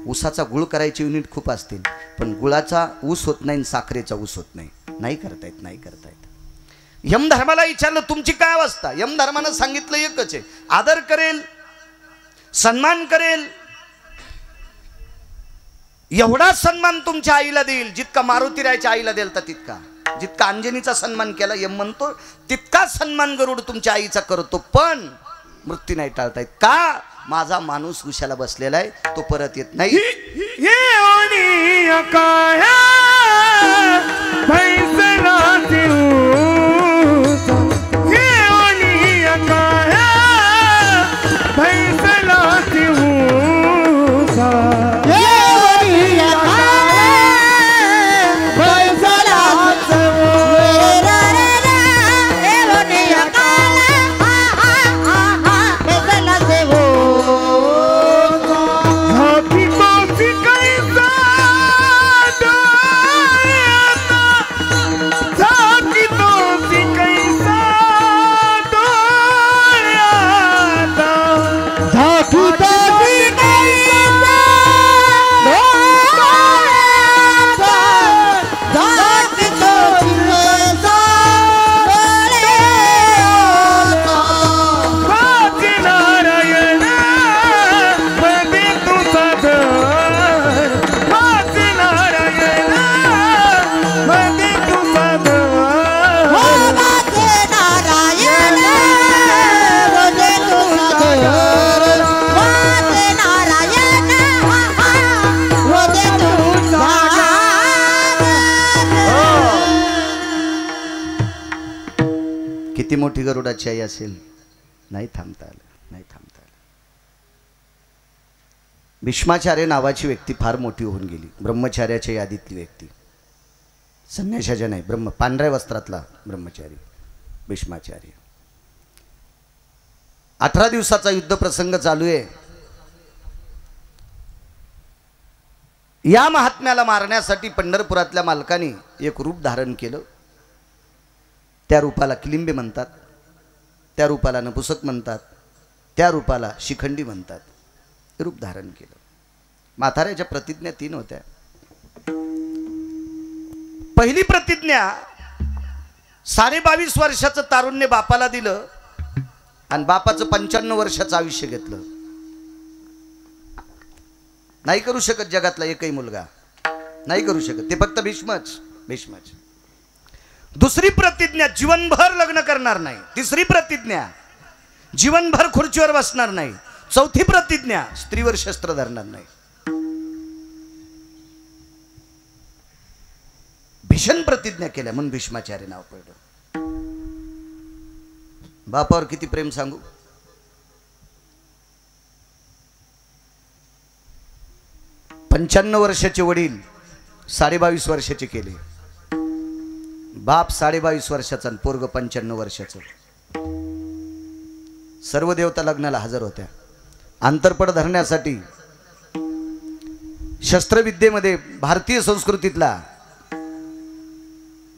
ऊसाचा गुळ करायची युनिट खूप असतील, पण गुळाचा ऊस होत नाही, साखरेचा ऊस होत नाही. नाही करता येत, नाही करता येत. यमधर्माला विचारलं तुमची काय अवस्था? यमधर्मानं सांगितलं एकच आहे, आदर करेल, सन्मान करेल, एवढा सन्मान तुमच्या आईला देईल जितका मारुतीरायच्या आईला दिलता तितका, जितका अंजनीचा सन्मान केला यम म्हणतो तितका सन्मान गरुड तुमच्या आईचा करतो, पण मृत्यू नाही टाळता येत. का? माझा माणूस उशाला बसलेला आहे, तो परत येत नाही. किती मोठी गरुडाची आई असेल, नाही थांबता आलं, नाही थांबता आलं. भीष्माचार्य नावाची व्यक्ती फार मोठी होऊन गेली, ब्रह्मचार्याच्या यादीतली व्यक्ती, संन्याशाच्या नाही, पांढऱ्या वस्त्रातला ब्रह्मचारी भीष्माचार्य. 18 दिवसाचा युद्ध प्रसंग चालू आहे. या महात्म्याला मारण्यासाठी पंढरपुरातल्या मालकाने एक रूप धारण केलं. त्या रूपाला किलिंबे म्हणतात, त्या रूपाला नपुसक म्हणतात, त्या रूपाला शिखंडी म्हणतात. रूप धारण केलं. म्हाताऱ्याच्या प्रतिज्ञा 3 होत्या. पहिली प्रतिज्ञा 22.5 वर्षाचं तारुण्य बापाला दिलं आणि बापाचं 55 वर्षाचं आयुष्य घेतलं. नाही करू शकत जगातला एकही मुलगा, नाही करू शकत, ते फक्त भीष्मच. दुसरी प्रतिज्ञा जीवनभर लग्न करणार नाही. तिसरी प्रतिज्ञा जीवनभर खुर्चीवर बसणार नाही. चौथी प्रतिज्ञा स्त्रीवर शस्त्र धरणार नाही. भीषण प्रतिज्ञा केल्या म्हणून भीष्माचार्य नाव पडलं. बापावर किती प्रेम सांगू. पंच्याण्णव वर्षाचे वडील 22.5 वर्षाचे केले. बाप 22.5 वर्षाचा आणि पोरग 95 वर्षाचं. सर्व देवता लग्नाला हजर होत्या. अंतरपड धरण्यासाठी शस्त्रविद्येमध्ये भारतीय संस्कृतीतला,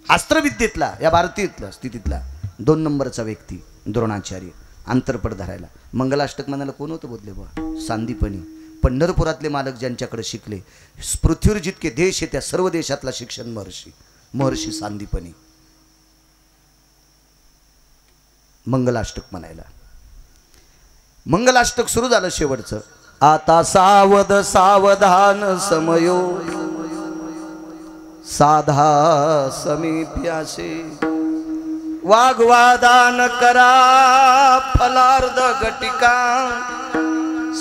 अस्त्रविद्येतला, या भारतीय स्थितीतला 2 नंबरचा व्यक्ती द्रोणाचार्य. अंतरपड धरायला मंगलाष्टक म्हणायला कोण होतं बोलले बा? सांदीपनी. पंढरपुरातले मालक ज्यांच्याकडे शिकले, पृथ्वीवर जितके देश आहे त्या सर्व देशातला शिक्षण महर्षी सांदीपनी. मंगलाष्टक म्हणायला. मंगलाष्टक सुरू झालं शेवटचं. आता सावध सावधान समयो साधा समीप्यासे वाग्वादान करा फलार्ध घटिका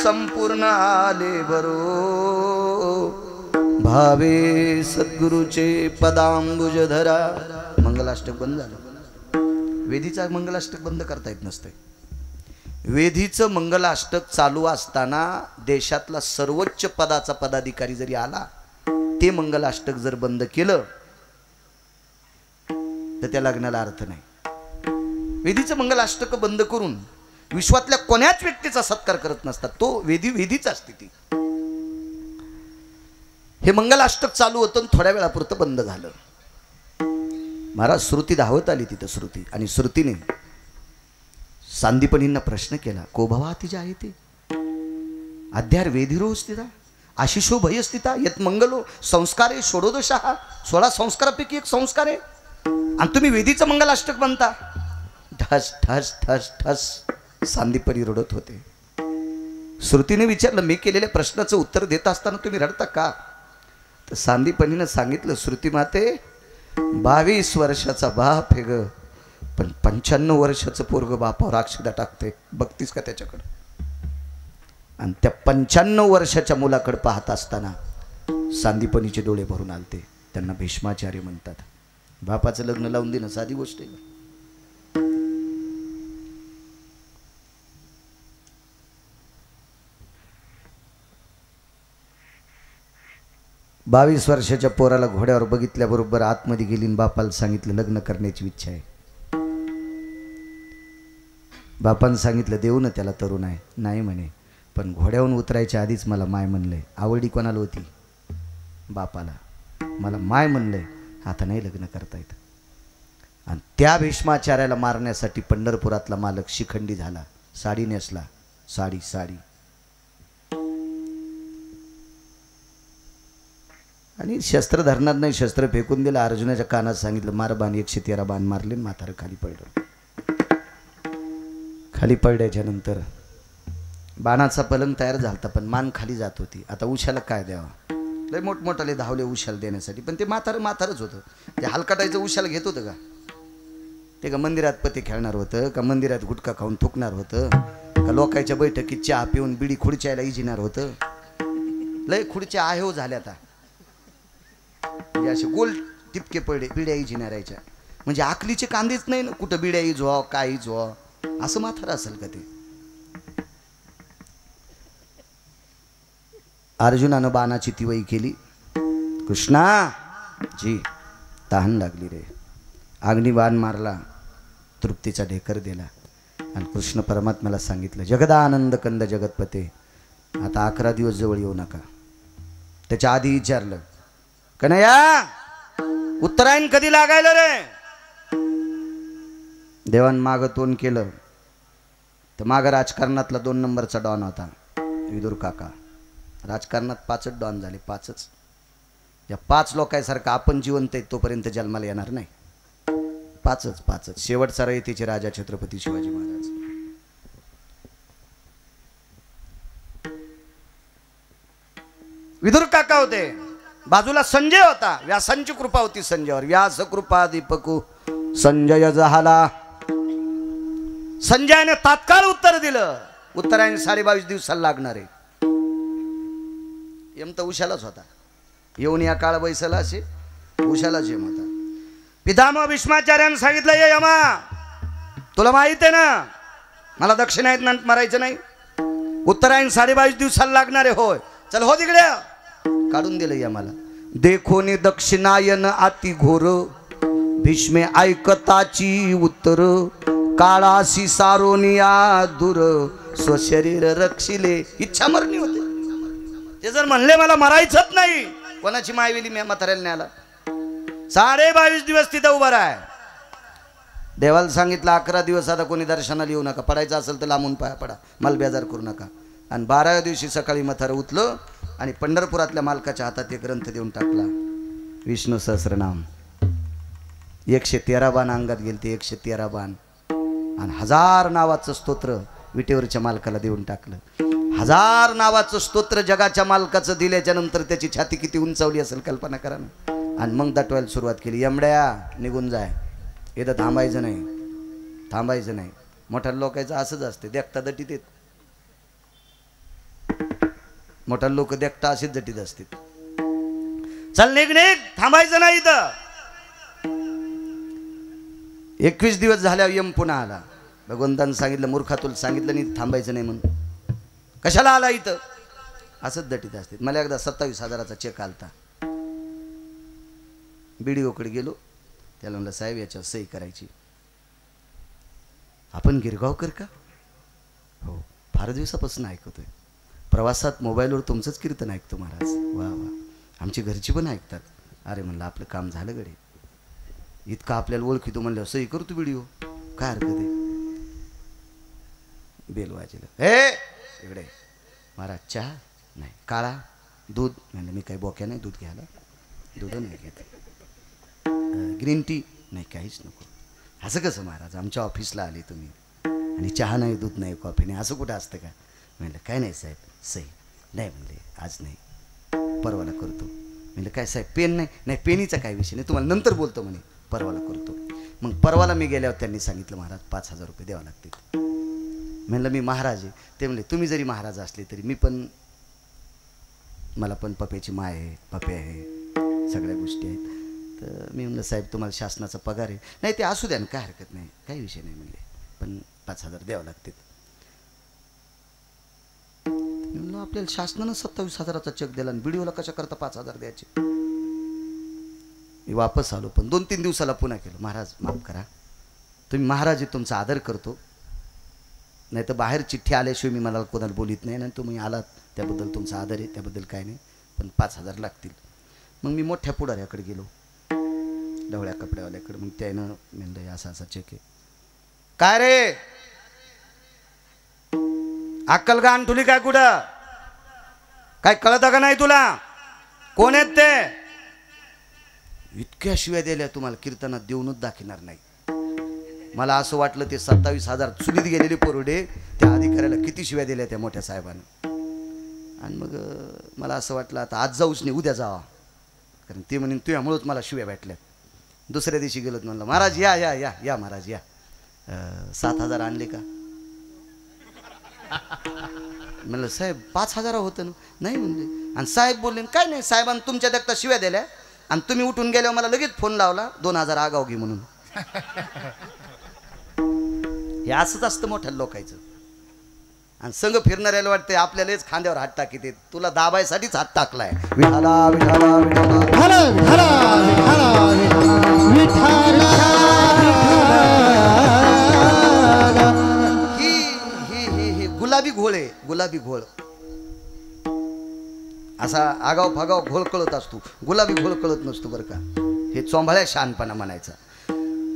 संपूर्ण आले बरो भावे सद्गुरूचे पदांबुज धरा. मंगलाष्टक बंद झालं. वेदीचा मंगलाष्टक बंद करता येत नसते. वेदीचं मंगलाष्टक चालू असताना देशातला सर्वोच्च पदाचा पदाधिकारी जरी आला ते मंगलाष्टक जर बंद केलं तर त्या लग्नाला अर्थ नाही. वेदीचं मंगलाष्टक बंद करून विश्वातल्या कोण्याच व्यक्तीचा सत्कार करत नसतात. तो वेदीच असते ती. हे मंगलाष्टक चालू होतं आणि थोड्या वेळापुरतं बंद झालं. महाराज श्रुती धावत आली तिथं. श्रुती आणि श्रुतीने सांदीपनींना प्रश्न केला. को भवा तिच्या आहे ते अध्यार वेधिरो स्थिता आशिषो भय स्थिता यत मंगलो संस्कारे षोडोदशः. 16 संस्कारापैकी एक संस्कार आहे आणि तुम्ही वेदीचं मंगलाष्टक म्हणता. ठस ठस ठस ठस सांदीपनी रडत होते. श्रुतीने विचारलं मी केलेल्या प्रश्नाचं उत्तर देत असताना तुम्ही रडता का? तर सांदीपनीनं सांगितलं श्रुती माते 22 वर्षाचा बाप हे ग पण 95 वर्षाचं पोरग बापावर अक्षदा टाकते. बघतीस का त्याच्याकडं? आणि त्या 95 वर्षाच्या मुलाकडे पाहत असताना सांदीपनीचे डोळे भरून आलते. त्यांना भीष्माचार्य म्हणतात. बापाचं लग्न लावून देणं साधी गोष्ट आहे. 22 वर्षाच्या पोराला घोड्यावर बघितल्याबरोबर आतमध्ये गेली आणि बापाला सांगितलं लग्न करण्याची इच्छा आहे. बापानं सांगितलं देऊ ना त्याला तरुण आहे. नाही म्हणे पण घोड्यावरून उतरायच्या आधीच मला माय म्हणलंय. आवडी कोणाला होती? बापाला. मला माय म्हणलंय आता नाही लग्न करता येत. आणि त्या भीष्माचार्याला मारण्यासाठी पंढरपुरातला मालक शिखंडी झाला. साडी नेसला. साडी साडी आणि शस्त्र धरणार नाही. शस्त्र फेकून दिलं. अर्जुनाच्या कानात सांगितलं मार बाण. 113 बाण मारले. म्हातारं खाली पडलं. खाली पडल्याच्या नंतर बाणाचा पलंग तयार झाला पण मान खाली जात होती. आता उशाला काय द्यावा? लय मोठमोठाले धावले उशाला देण्यासाठी पण ते म्हातारच होतं. ते हलकाटायचं उशाला घेत होतं का? ते का मंदिरात पते खेळणार होतं का? मंदिरात गुटखा खाऊन थुकणार होतं का? लोकांच्या बैठकीत चहा पिऊन बिडी खुर्च्याला इजिणार होतं? लय खुर्च्या आहे हो झाल्या आता. म्हणजे असे गोल टिपके पडले बिड्या इजिणारायच्या. म्हणजे आकलीचे कांदेच नाही ना. कुठं बिड्या इजवा काय इजवा असं म्हातारं असेल का ते? अर्जुनानं बाणाची तिवई केली. कृष्णा जी तहान लागली रे. अग्निबाण मारला. तृप्तीचा ढेकर दिला आणि कृष्ण परमात्म्याला सांगितलं जगदानंद कंद जगतपते आता 11 दिवस जवळ येऊ नका. त्याच्या आधी विचारलं कन्हैया उत्तरायण कधी लागायला रे? देवान मागं तोंड केलं तर मागं राजकारणातला 2 नंबरचा डॉन होता विदुर काका. राजकारणात 5च डॉन झाले. 5च. या 5 लोकांसारखं आपण जिवंत आहे तोपर्यंत जन्माला येणार नाही. 5च. शेवटचा रयतेचे राजा छत्रपती शिवाजी महाराज. विदुर काका होते. बाजूला संजय होता. व्यासांची कृपा होती संजयवर. व्यास कृपा दीपकू संजय झाला. संजयाने तात्काळ उत्तर दिलं उत्तरायण 22.5 दिवसाला लागणार आहे. यम तर उशालाच होता. येऊन या काळ बैसला असे उशालाच यम होता. पितामह भीष्माचार्यानं सांगितलं ये यमा तुला माहित आहे ना मला दक्षिणायत मारायचं नाही. उत्तरायण 22.5 दिवसाला लागणार आहे. होय चल हो तिकडे. काढून दिलं यमाला. देखोने दक्षिणायन अति घोर भीष्मे ऐकताची उत्तर काळाशी सारोनिया दूर स्वशरीर रक्षिले. इच्छा मरणी होते. ते जर म्हणले मला मरायचंच नाही कोणाची मायवेली मी म्हाताऱ्याला न्यायला 22.5 दिवस तिथं उभा राहाय. देवाला सांगितलं 11 दिवस आता कोणी दर्शनाला येऊ नका. पडायचं असेल तर लांबून पाया पडा. मला बेजार करू नका. आणि 12व्या दिवशी सकाळी म्हातारं उठलं आणि पंढरपुरातल्या मालकाच्या हातात एक ग्रंथ देऊन टाकला. विष्णू सहस्रनाम. 113 बाण अंगात गेले ते 113 बाण आणि 1000 नावाचं स्तोत्र विटेवरच्या मालकाला देऊन टाकलं. 1000 नावाचं स्तोत्र जगाच्या मालकाचं दिल्याच्या नंतर त्याची छाती किती उंचावली असेल कल्पना करा ना. आणि मग दटवायला सुरुवात केली. यमड्या निघून जाय इथं थांबायचं नाही. थांबायचं नाही. मोठ्या लोकांचं असंच असते, देखता दटीत येत. मोठ्या लोक देखता असेच दटीत असते. चल निघ निघ, थांबायचं नाही इथं. 21 दिवस झाल्यावर यम पुन्हा आला. भगवंतानं सांगितलं, मूर्खा तुला सांगितलं नाही थांबायचं नाही म्हणून, कशाला आला इथं? असंच दटीत असते. मला एकदा 27,000चा चेक आलता. BDOकडे गेलो, त्याला म्हणलं साहेब याच्यावर सही करायची. आपण गिरगावकर का? हो, फार दिवसापासून ऐकतोय. प्रवासात मोबाईलवर तुमचंच कीर्तन ऐकतो महाराज. वा वा, आमची घरची पण ऐकतात. अरे म्हणलं आपलं काम झालं गडे, इतकं आपल्याला ओळखीतो म्हणलं सही करतो व्हिडिओ, काय हरकत आहे. बेल वाजलं, हे इकडे महाराज चहा नाही, काळा दूध. म्हणलं मी काही बोक्या नाही दूध घ्यायला, दूध नाही घेत. ग्रीन टी नाही, काहीच नको. असं कसं महाराज, आमच्या ऑफिसला आले तुम्ही आणि चहा नाही, दूध नाही, कॉफी नाही, असं कुठं असतं का? म्हणलं काय नाही साहेब, सही नाही. म्हणले आज नाही, परवाला करतो. म्हणलं काय साहेब पेन नाही? नाही पेनीचा काय विषय नाही, तुम्हाला नंतर बोलतो म्हणे, परवाला करतो. मग परवाला मी गेल्यावर त्यांनी सांगितलं महाराज 5,000 रुपये द्यावं लागतील. म्हणलं मी महाराज आहे. ते म्हणले तुम्ही जरी महाराज असले तरी मी पण, मला पण पप्याची माय आहे, पप्पे आहे, सगळ्या गोष्टी आहेत. तर मी म्हणलं साहेब तुम्हाला शासनाचा पगार आहे. नाही ते असू द्या ना, काय हरकत नाही, काही विषय नाही म्हणले, पण 5,000 द्यावं लागतील. म्हणलं आपल्याला शासनानं 27,000चा चेक दिला आणि व्हिडिओला कशा करता 5,000 द्यायचे. मी वापस आलो, पण 2-3 दिवसाला पुन्हा केलं. महाराज माफ करा, तुम्ही महाराज आहे, तुमचा आदर करतो, नाही तर बाहेर चिठ्ठी आल्याशिवाय मी मला कोणाला बोलित नाही ना. तुम्ही आलात त्याबद्दल तुमचा आदर आहे, त्याबद्दल काय नाही, पण 5,000 लागतील. मग मी मोठ्या पुढाऱ्याकडे गेलो, ढवळ्या कपड्यावाल्याकडे. मग त्यानं म्हणलं असा असा चेक आहे. काय रे अक्कल गाण तुली काय कुठं, काय कळतं का नाही तुला? कोण आहेत ते? इतक्या शिव्या दिल्या तुम्हाला कीर्तनात देऊनच दाखवणार नाही. मला असं वाटलं ते 27,000 चुलीत गेलेले पोरडे त्या अधिकाऱ्याला किती शिव्या दिल्या त्या मोठ्या साहेबानं. आणि मग मला असं वाटलं आता आज जाऊच नाही, उद्या जावा, कारण ते म्हणून तुझ्यामुळंच मला शिव्या भेटल्या. दुसऱ्या दिवशी गेलो, म्हणलं महाराज या या या या महाराज या, 7,000 आणले का? म्हणलं साहेब 5,000 होतं ना. नाही म्हणले. आणि साहेब बोलले काय नाही, साहेबांनी तुमच्या देखता शिव्या दिल्या आणि तुम्ही उठून गेल्यावर मला लगेच फोन लावला 2,000 आगाव घे म्हणून. हे असंच असतं मोठ्या लोकांचं. आणि संघ फिरणाऱ्याला वाटते आपल्यालाच खांद्यावर हात टाकीत, तुला दाबायसाठीच हात टाकलाय. विठाला विठाला विठाला ही गुलाबी घोळ आहे, गुलाबी घोळ. असा आगाव फागाव घोळ कळत असतो, गुलाबी घोळ कळत नसतो बरं का. हे चोंभाळ्या शहाणपणा म्हणायचा.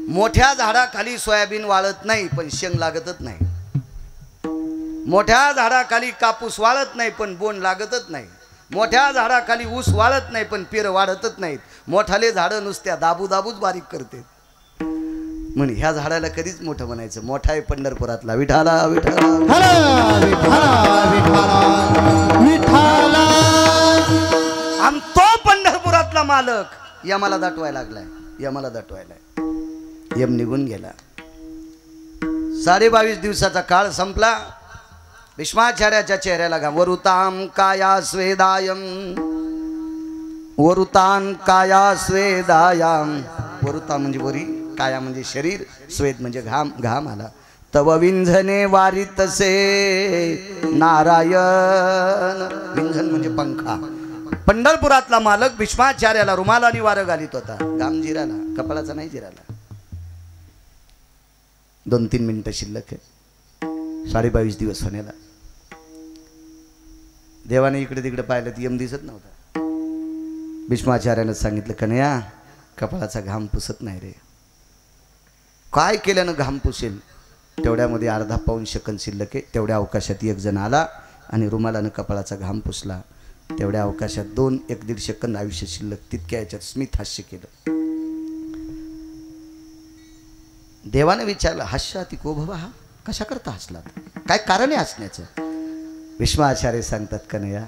मोठ्या झाडाखाली सोयाबीन वाळत नाही पण शेंग लागतच नाही. मोठ्या झाडाखाली कापूस वाळत नाही पण बोंड लागतच नाही. मोठ्या झाडाखाली ऊस वाळत नाही पण पेर वाढतच नाहीत. मोठाले झाडं नुसत्या दाबू दाबूच बारीक करते. म्हणे ह्या झाडाला कधीच मोठं म्हणायचं. मोठा आहे पंढरपुरातला विठाला विठाला आम तो पंढरपुरातला मालक यमाला दाटवायला लागलाय. यमाला दाटवायलाय. यम निघून गेला. 22.5 दिवसाचा काळ संपला. भीष्माचार्याच्या चेहऱ्याला घाम. वरुताम काया स्वेदायम वरुतान काया स्वेदायाम. वरुता म्हणजे वरी, काया म्हणजे शरीर, स्वेद म्हणजे घाम. घाम आला. तव विंझने वारितसे नारायण. विंझन म्हणजे पंखा. पंढरपुरातला मालक भीष्माचार्याला रुमालाने वारं घालीत होता. घाम जिराला, कपाळाचा नाही जिराला. 2-3 मिनिटं शिल्लक आहे. 22.5 दिवस होण्याला. देवाने इकडे तिकडे पाहिलं तर यम दिसत नव्हता. भीष्माचार्यानं सांगितलं कन्हैया कपाळाचा घाम पुसत नाही रे. काय केल्यानं घाम पुसेल? तेवढ्यामध्ये अर्धा पाऊण सेकंद शिल्लक आहे. तेवढ्या अवकाशात एक जण आला आणि रुमालानं कपाळाचा घाम पुसला. तेवढ्या अवकाशात 2-1.5 सेकंद आयुष्य शिल्लक. तितक्या याच्यात स्मित हास्य केलं. देवाने विचारलं हास्याति को भवः, कशा करता हसलात? काय कारण आहे हसण्याचं? भीष्माचार्य सांगतात कन्हैया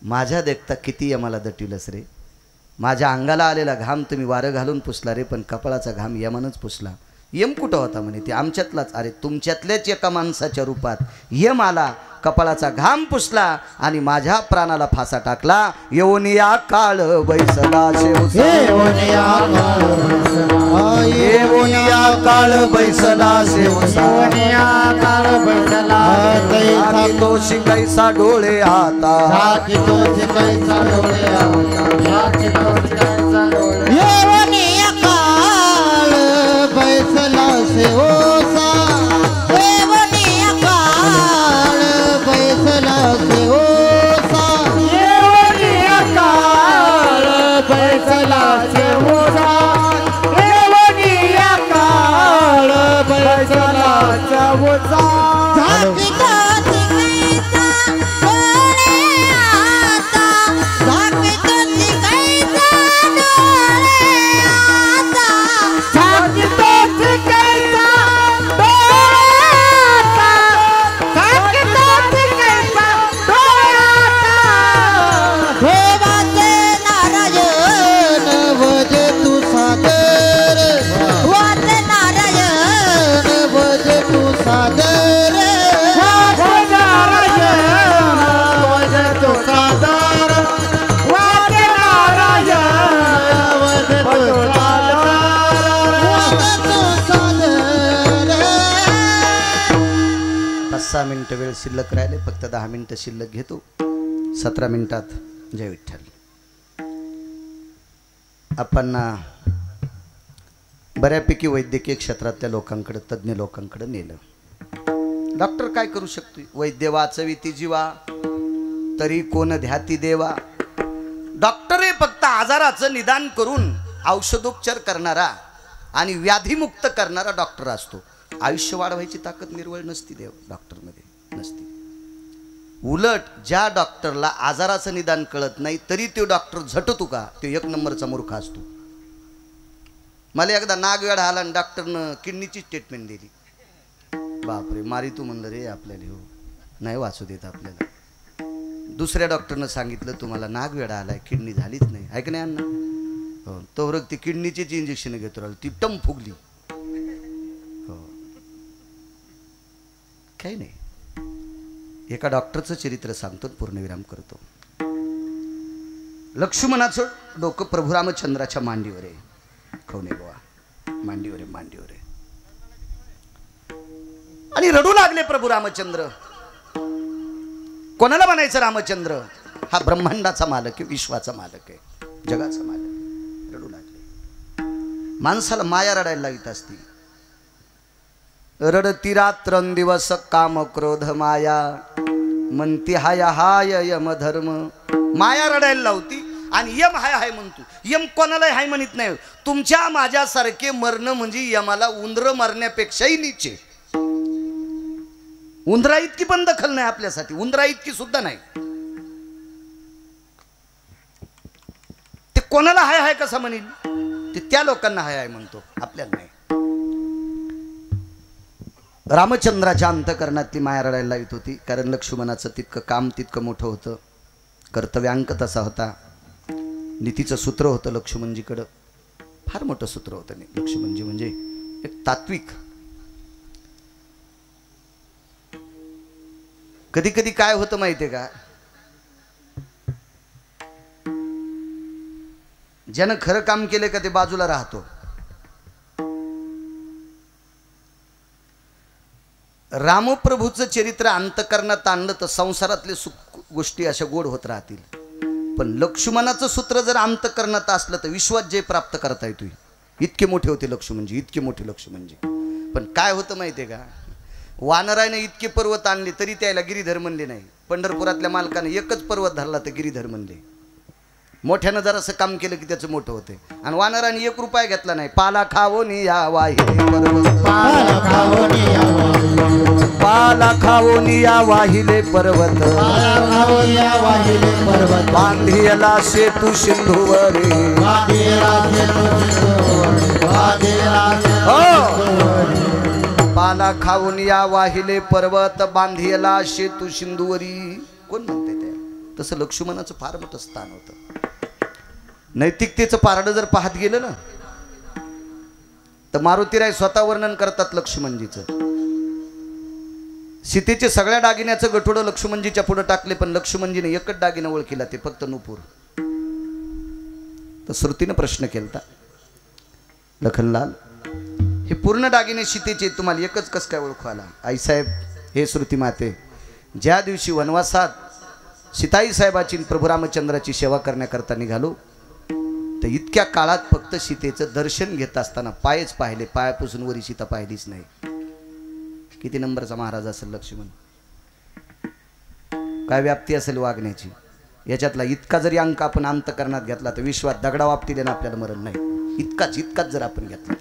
माझ्या देखता किती यमाला दटिलस रे. माझ्या अंगाला आलेला घाम तुम्ही वारं घालून पुसला रे, पण कपाळाचा घाम यमानच पुसला. यम कुठं होता म्हणे ते आमच्यातलाच. अरे तुमच्यातल्याच एका माणसाच्या रूपात यम आला, कपाळाचा घाम पुसला आणि माझ्या प्राणाला फासा टाकला. येऊन या काळ बैसला शेवसा, येऊन या काळ बैसला शेवसा, तो शिकायचा डोळे आता, बैसला शेवसा, देवनिया काळ बैसला शेवसा, देवनिया काळ बैसला शेवसा, देवनिया काळ बैसला शेवसा. मिनिटं वेळ शिल्लक राहिले, फक्त 10 मिनिटं शिल्लक घेतो. 17 मिनिटात जय विठ्ठल. आपण बऱ्यापैकी वैद्यकीय क्षेत्रातल्या लोकांकडे, तज्ज्ञ लोकांकडे नेलं. डॉक्टर काय करू शकतो? वैद्य वाचविती जीवा तरी कोण ध्याती देवा. डॉक्टर हे फक्त आजाराचं निदान करून औषधोपचार करणारा आणि व्याधीमुक्त करणारा डॉक्टर असतो. आयुष्य वाढवायची ताकद निर्वळ नसती देव डॉक्टरमध्ये, नसती. उलट ज्या डॉक्टरला आजाराचं निदान कळत नाही तरी तो डॉक्टर झटतो का, तो 1 नंबरचा मूर्ख असतो. मला एकदा नागवेड आला आणि डॉक्टरनं किडनीची ट्रीटमेंट दिली. बापरे, मारी तू म्हणलं रे आपल्याला, हो नाही वाचू देत आपल्याला. दुसऱ्या डॉक्टरनं सांगितलं तुम्हाला नागवेडा आलाय, किडनी झालीच नाही, ऐक नाही अण्णा. हो, तोवर ती किडनीचीच इंजेक्शन घेतो राहिली, ती टम फुगली. हो, काही नाही. एका डॉक्टरचं चरित्र सांगतो, पूर्णविराम करतो. लक्ष्मणाचं डोकं प्रभू रामचंद्राच्या मांडीवर आहे. खवणे बाबा मांडीवर आहे, मांडीवर आहे. आणि रडू लागले प्रभू रामचंद्र. कोणाला म्हणायचं रामचंद्र? हा ब्रह्मांडाचा मालक आहे, विश्वाचा मालक आहे, जगाचा मालक. रडू लागले. माणसाला माया रडायला लावित असती. रडती रात्रंदिवस काम क्रोध माया, म्हणती हाय हाय यम धर्म. माया रडायला लावती आणि यम हाय हाय म्हणतो. यम कोणाला हाय म्हणत नाही. तुमच्या माझ्यासारखे मरण म्हणजे यमाला उंदर मरण्यापेक्षाही नीचे. उंदरा इतकी पण दखल नाही आपल्यासाठी, उंदरा इतकी सुद्धा नाही. ते कोणाला हाय हाय कसा म्हणेल? ते त्या लोकांना हाय हाय म्हणतो, आपल्याला नाही. रामचंद्राच्या अंतःकरणातली माया रडायला लावित होती. कारण लक्ष्मणाचं तितकं काम तितकं मोठं होतं, कर्तव्यांक तसा होता, नीतीचं सूत्र होतं लक्ष्मणजीकडं. फार मोठं सूत्र होतं लक्ष्मणजी म्हणजे एक तात्विक. कधी कधी काय होतं माहितीये का, ज्यानं खरं काम केलं का ते बाजूला राहतो. रामप्रभूचं चरित्र अंतःकरणात आणलं तर संसारातले सुख गोष्टी अशा गोड होत राहतील. पण लक्ष्मणाचं सूत्र जर अंतःकरणात असलं तर विश्वात जे प्राप्त करता येतोय. इतके मोठे होते लक्ष्मणजी, इतके मोठे लक्ष्मणजी. पण काय होतं माहितीये का, वानराने इतके पर्वत आणले तरी त्याला गिरीधर म्हणले नाही. पंढरपुरातल्या मालकाने एकच पर्वत धरला तर गिरीधर म्हणले. मोठ्यानं जर असं काम केलं की त्याचं मोठं होते. आणि वानराने 1 रुपया घेतला नाही. पाला खावोनी या वाहिले पर्वत, पाला खावोनी या वाहिले, पाला खावोनी या वाहिले पर्वत, पाला खावोनी या वाहिले पर्वत, बांधियला सेतू सिंधुवरी, बांधियला सेतू सिंधुवरी, बांधियला सेतू. पाला खाऊन या वाहिले पर्वत, बांधियला सेतू सिंधुवरी. कोण म्हणते ते? तसं लक्ष्मणाचं फार मोठं स्थान होतं. नैतिकतेचं पारडं जर पाहत गेलं ना तर मारुतीराय स्वतः वर्णन करतात लक्ष्मणजीचं. सीतेचे सगळ्या दागिन्याचं गठोडं लक्ष्मणजीच्या पुढे टाकले, पण लक्ष्मणजीने एकच दागिना ओळखीला, ते फक्त नुपूर. तर श्रुतीनं प्रश्न केलता, लखनलाल हे पूर्ण दागिने सीतेचे तुम्हाला एकच कस काय ओळखू आला? आईसाहेब, हे श्रुती माते, ज्या दिवशी वनवासात सीताई साहेबाची प्रभू रामचंद्राची सेवा करण्याकरता निघालो, तर इतक्या काळात फक्त सीतेचं दर्शन घेत असताना पायच पाहिले, पायापासून वरी सीता पाहिलीच नाही. किती नंबरचा महाराज असेल लक्ष्मण, काय व्याप्ती असेल वागण्याची. याच्यातला इतका जरी अंक आपण अंतकरणात घेतला तर विश्वात दगडा वापतीले ना आपल्याला मरण नाही. इतकाच जर आपण घेतला,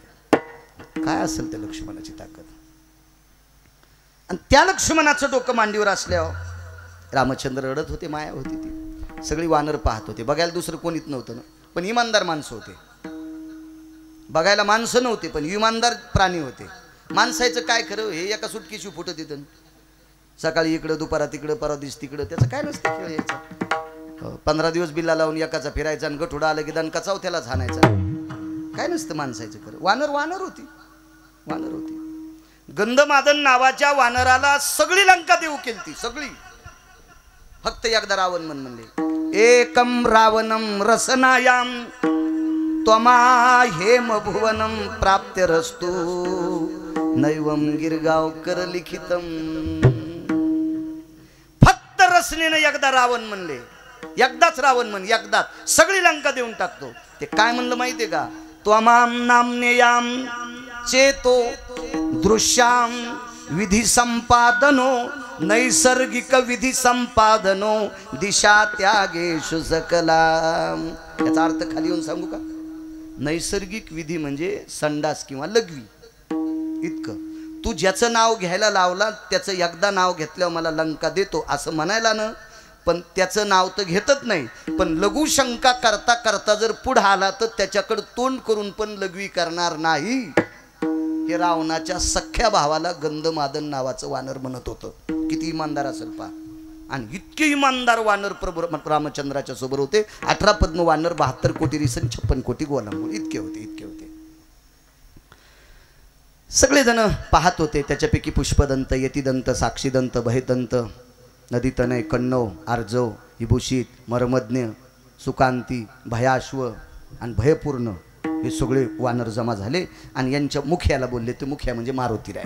काय असेल ते लक्ष्मणाची ताकद. आणि त्या लक्ष्मणाचं डोकं मांडीवर असल्यावर रामचंद्र रडत होते, माया होती ती. सगळी वानर पाहत होते, बघायला दुसरं कोणीच नव्हतं ना, पण इमानदार माणसं होते. बघायला माणसं नव्हते पण इमानदार प्राणी होते. माणसाचं काय खरं, हे एका सुटकीशी फुटत येतं. सकाळी इकडं, दुपारा तिकडं, परवा दिवस तिकडं, त्याचं काय नसतं खेळ यायचा. 15 दिवस बिल्ला लावून एकाचा फिरायचा आणि गठुडा आलं की दणका चौथ्यालाच हाणायचा. काय नसतं माणसाचं खरं. वानर होती. गंधमादन नावाच्या वानराला सगळी लंका देऊ केलती, सगळी. फक्त एकदा रावण म्हणले, एकम रावणम रसनायाम त्वमा हेम भुवनम प्राप्य रस्तु नैवम गिरगावकर लिखितम. फक्त रसनेनं एकदा रावण म्हणले, एकदाच रावण म्हण, एकदाच सगळी लंका देऊन टाकतो. ते काय म्हणलं माहितीये का? त्वमाम नामनेयाम चेतो दृश्याम विधी संपादनो नैसर्गिक विधी संपादनो दिशा त्यागेषु सकला. याचा अर्थ खाली येऊन सांगू का? नैसर्गिक विधी म्हणजे संडास किंवा लघवी. इतकं तू ज्याचं नाव घ्यायला लावला त्याचं एकदा नाव घेतल्यावर मला लंका देतो असं म्हणायला ना, पण त्याचं नाव तर घेतच नाही. पण लघुशंका करता करता जर पुढे आला तर त्याच्याकडे तोंड करून पण लघवी करणार नाही. हे रावणाच्या सख्या भावाला गंधमादन नावाचं वानर म्हणत होतं. किती इमानदार असेल पहा. आणि इतके इमानदार वानर प्रभू रामचंद्राच्या सोबत होते. 18 पद्म वानर, 72 कोटी रिसन, 56 कोटी गोलांबूळ, इतके होते. सगळेजण पाहत होते. त्याच्यापैकी पुष्पदंत, यतिदंत, साक्षीदंत, भयदंत, नदीतनय, कण्णव, आर्जव, विभूषित, मर्मज्ञ, सुकांती, भयाश्व आणि भयपूर्ण हे सगळे वानर जमा झाले आणि यांच्या मुख्याला बोलले. ते मुख्या म्हणजे मारुतीराय.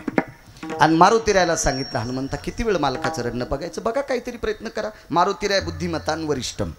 आणि मारुतीरायला सांगितलं, हनुमंता किती वेळ मालकाचं रडणं बघायचं, बघा काहीतरी प्रयत्न करा. मारुतीराय बुद्धिमतान वरिष्ठम,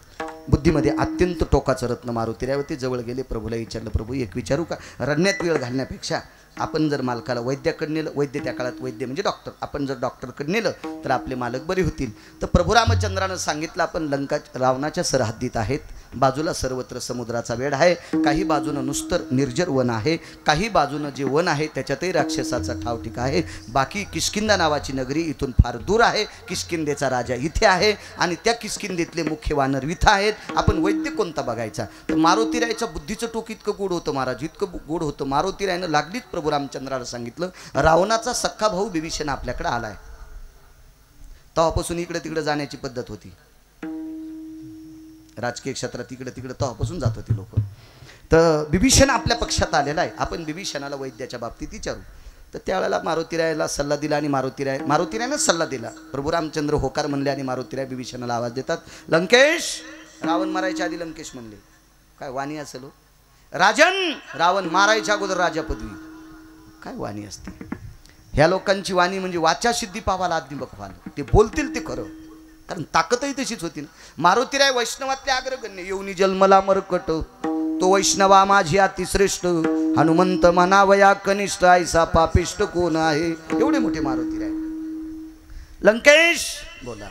बुद्धीमध्ये अत्यंत टोकाचं रत्न मारुतीराय होते. जवळ गेले, प्रभूला विचारलं, प्रभू एक विचारू का? रडण्यात वेळ घालण्यापेक्षा आपण जर मालकाला वैद्याकडे नेलं, वैद्य त्या काळात वैद्य म्हणजे डॉक्टर, आपण जर डॉक्टरकडे नेलं तर आपले मालक बरे होतील. तर प्रभू रामचंद्रानं सांगितलं, आपण लंका रावणाच्या सरहद्दीत आहेत. बाजूला सर्वत्र समुद्राचा वेढ आहे. काही बाजूनं नुसतं निर्जर वन आहे, काही बाजूनं जे वन आहे त्याच्यातही राक्षसाचा ठावठिका आहे. बाकी किष्किंधा नावाची नगरी इथून फार दूर आहे. किष्किंधेचा राजा इथे आहे आणि त्या किष्किंधेतले मुख्य वानर इथं आहेत. आपण वैद्य कोणता बघायचा? तर मारुतीरायचं बुद्धीचं टोक इतकं गोड होतं महाराज, इतकं गोड होतं. मारुतीरायनं लागलीच प्रभू रामचंद्राला सांगितलं, रावणाचा सख्खा भाऊ बिभीषण आपल्याकडे आलाय. तेव्हापासून इकडे तिकडे जाण्याची पद्धत होती. राजकीय क्षेत्रात इकडे तिकडे तेव्हापासून जात होती लोक. तर बिभीषण आपल्या पक्षात आलेला आहे. आपण बिभीषणाला वैद्याच्या बाबतीत विचारू. तर त्यावेळेला मारुतीरायला सल्ला दिला आणि मारुतीरायनं सल्ला दिला. प्रभू रामचंद्र होकार म्हणले आणि मारुतीराय बिभीषणाला आवाज देतात, लंकेश. रावण मारायच्या आधी लंकेश म्हणले. काय वाणी असेल हो राजन. रावण मारायच्या अगोदर राजा पदवी. काय वाणी असते ह्या लोकांची वाणी, म्हणजे वाचा सिद्धी पावाला आधी बघवाल. ते बोलतील ते खरं, कारण ताकदही तशीच होती ना. मारुतीराय वैष्णवातले अग्रगण्य. येऊनी जन्मला मरकट तो वैष्णवा माझी अतिश्रेष्ठ, हनुमंत मनावया कनिष्ठ, ऐसा पापिष्ट कोण आहे. एवढे मोठे मारुतीराय. लंकेश बोला.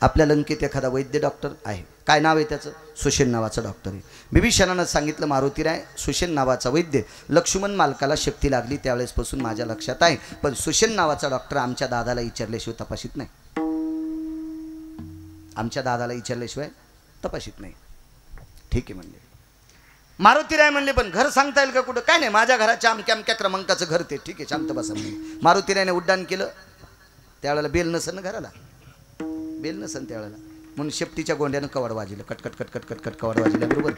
आपल्या लंकेत एखादा वैद्य डॉक्टर आहे. काय नाव आहे त्याचं? सुषेण नावाचा डॉक्टर आहे. बिभीषणानं सांगितलं, मारुतीराय सुषेण नावाचा वैद्य. लक्ष्मण मालकाला शक्ती लागली त्यावेळेसपासून माझ्या लक्षात आहे, पण सुषेण नावाचा डॉक्टर आमच्या दादाला विचारल्याशिवाय तपासित नाही. आमच्या दादाला विचारल्याशिवाय तपासित नाही. ठीक आहे म्हणले. मारुतीराय म्हणले, पण घर सांगता येईल का कुठं? काय नाही, माझ्या घराच्या अमक्या अमक्या क्रमांकाचं घर ते. ठीक आहे, शांत बसा म्हणले. मारुतीरायने उड्डाण केलं. त्यावेळेला बेल नसन घराला, बेल नसन त्यावेळेला, म्हणून शेपटीच्या गोंड्यानं कवाड वाजलं. कटकट कटकट कटकट कवाड वाजल्याबरोबर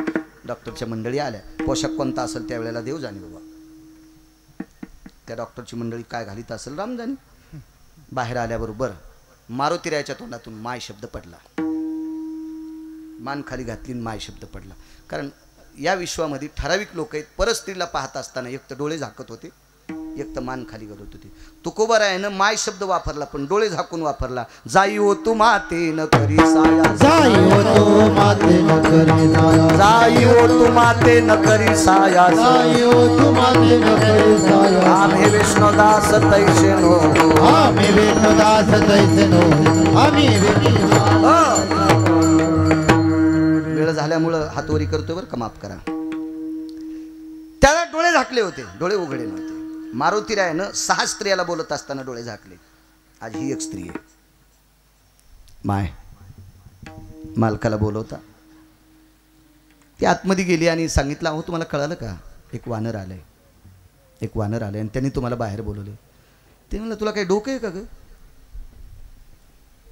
डॉक्टरच्या मंडळी आल्या. पोशाख कोणता असेल त्यावेळेला देव जाणे बाबा. त्या डॉक्टरची मंडळी काय घालीत असेल राम जाणे. बाहेर आल्याबरोबर मारुतीरायाच्या तोंडातून माय शब्द पडला. मान खाली घातली माय शब्द पडला. कारण या विश्वामध्ये ठराविक लोक आहेत, परस्त्रीला पाहत असताना एक तर डोळे झाकत होते, एक तर मान खाली घालत होते. तुकोबारायानं माय शब्द वापरला पण डोळे झाकून वापरला. जाई हो तू माते न करी साया, जाई हो तू माते न करी साया, जाई हो तू माते न करी साया, जाई हो तू माते न करी साया. आम्ही विष्णुदास तैसे नो, आम्ही विष्णुदास तैसे नो, आम्ही वेळ झाल्यामुळं हातवरी करतोय बरं का, माफ करा. त्याला डोळे झाकले होते, डोळे उघडे नव्हते. मारुतीरायानं 6 स्त्रियाला बोलत असताना डोळे झाकले. आज ही एक स्त्री आहे. माय मालकाला बोलवता. ती आतमध्ये गेली आणि सांगितलं, अहो तुम्हाला कळालं का, एक वानर आलंय, एक वानर आलंय आणि त्यांनी तुम्हाला बाहेर बोलवले. ते म्हणलं तुला काही डोकं आहे का ग?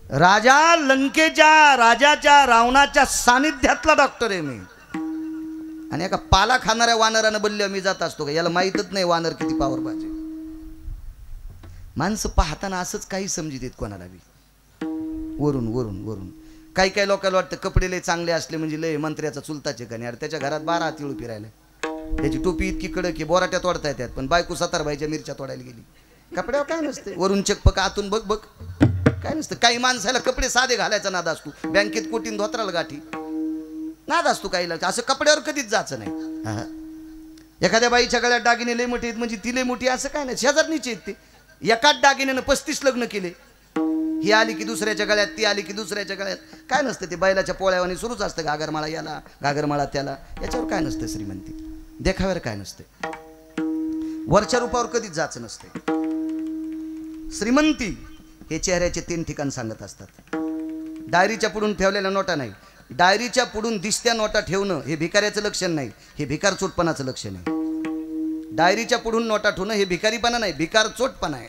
राजा लंकेच्या राजाच्या रावणाच्या सानिध्यातला डॉक्टर आहे मी, आणि एका पाला खाणाऱ्या वानरानं बोलले मी जात असतो का? याला माहीतच नाही वानर किती पावर पाहिजे. माणसं पाहताना असंच काही समजित येत कोणाला बी, वरून वरून वरून. काही काही लोकांना वाटतं कपडे लय चांगले असले म्हणजे लय मंत्र्याचा चुलताचे का नाही. अरे त्याच्या घरात 12 तिळू फिरायला, त्याची टोपी इतकी कडक की बोराट्या तोडता येतात, पण बायको 7 मिरच्या तोडायला गेली. कपड्यावर काय नसते, वरून चेक फक आतून बघ बघ काय नसतं. काही माणसाला कपडे साधे घालायचा नाद असतो, बँकेत कोटीन धोत्राला गाठी नाद असतो काहीला, असं कपड्यावर कधीच जायचं नाही. एखाद्या बाईच्या गळ्यात दागिने लय मोठे आहेत म्हणजे ती लय मोठी असं काय नाही, शेजारणीचे आहेत ते. एकाच दागिन्यानं 35 लग्न केले. ही आली की दुसऱ्याच्या गळ्यात, ती आली की दुसऱ्याच्या गळ्यात. काय नसतं ते बैलाच्या पोळ्यावानी सुरूच असतं, घागरमाळा याला घागरमाळा त्याला. याच्यावर काय नसतं श्रीमंती, देखाव्यावर काय नसते, वरच्या रूपावर कधीच जायचं नसते. श्रीमंती हे चेहऱ्याचे 3 ठिकाण सांगत असतात. डायरीच्या पुढून ठेवलेल्या नोटा नाही, डायरीच्या पुढून दिसत्या नोटा ठेवणं हे भिकाऱ्याचं लक्षण नाही, हे भिकार चोटपणाचं लक्षण आहे. डायरीच्या पुढून नोटा ठेवणं हे भिकारीपणा नाही, भिकार चोटपणा आहे.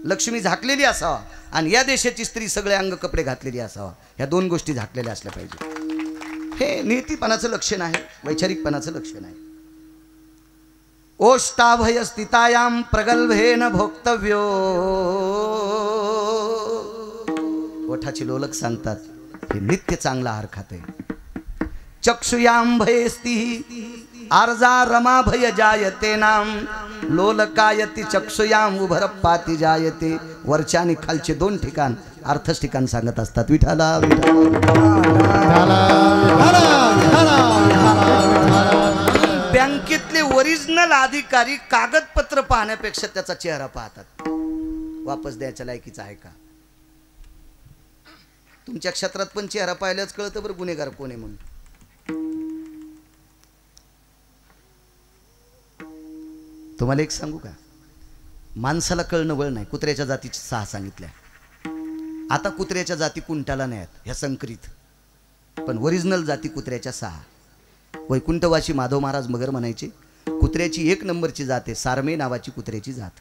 लक्ष्मी झाकलेली असावा आणि या देशाची स्त्री सगळे अंग कपडे घातलेली असावा, ह्या 2 गोष्टी झाकलेल्या असल्या पाहिजे. हे नीतीपणाचं लक्षण आहे, वैचारिकपणाचं लक्षण आहे. ओष्टाभय स्थितायाम प्रगल्भेन भोक्तव्यो. ओठाची लोलक सांगतात हे नित्य चांगला आहार खाते. चक्षुयाम भयस्ती आर्जा रमा भय जायते नाम लोलकायती चक्षुयाम उभरप्पाती जायते. वरच्या आणि खालचे 2 ठिकाण अर्थच ठिकाण सांगत असतात. विठाला बँकेतले ओरिजिनल अधिकारी कागदपत्र पाहण्यापेक्षा त्याचा चेहरा पाहतात. वापस द्यायच्या लायकीचा आहे का? तुमच्या क्षेत्रात पण चेहरा पाहिल्याच कळतं बरं गुन्हेगार कोण आहे म्हणून. तुम्हाला एक सांगू का, माणसाला कळणं वळ नाही. कुत्र्याच्या जातीची 6 सांगितल्या. आता कुत्र्याच्या जाती कुंटाला नाही आहेत ह्या संकरित, पण ओरिजिनल जाती कुत्र्याच्या 6. वैकुंठवासी माधव महाराज मगर म्हणायचे कुत्र्याची 1 नंबरची जात आहे सारमे नावाची कुत्र्याची जात.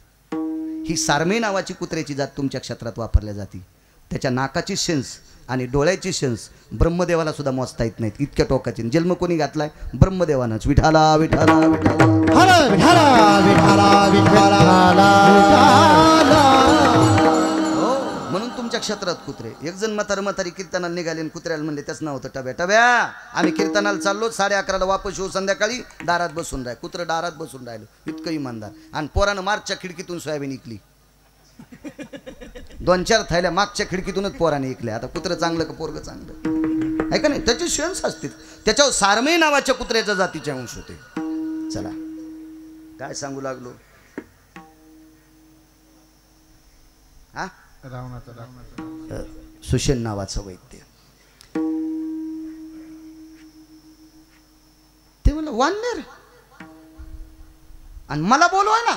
ही सारमे नावाची कुत्र्याची जात तुमच्या क्षेत्रात वापरल्या जाते. त्याच्या नाकाची सेन्स आणि डोळ्याची सेन्स ब्रह्मदेवाला सुद्धा मोजता येत नाहीत, इतक्या टोकाचे. जन्म कोणी घातलाय? ब्रह्मदेवानंच. विठाला विठाला विठाला विठाला विठाला. म्हणून तुमच्या क्षेत्रात कुत्रे. एक जण म्हातारी कीर्तनाला निघाले आणि कुत्र्याला म्हणले, त्याच नाव होतं टब्या. टब्या आम्ही कीर्तनाला चाललो, 11:30ला वापस येऊ संध्याकाळी. दारात बसून राह. कुत्रं दारात बसून राहिलं, इतकं इमानदार. आणि पोरानं मार्चच्या खिडकीतून सोयाबीन इकली. 2-4 थैल्या मागच्या खिडकीतूनच पोराने इकले. आता कुत्रं चांगलं का पोरगं चांगलं आहे का नाही? त्याचे सेन्स असतील. त्याच्यावर सारमे नावाच्या कुत्र्याच्या जातीचे अंश होते. चला काय सांगू लागलो हा? सुशेन नावाचं वैद्य. ते म्हणलं वानर, आणि मला बोलवा ना.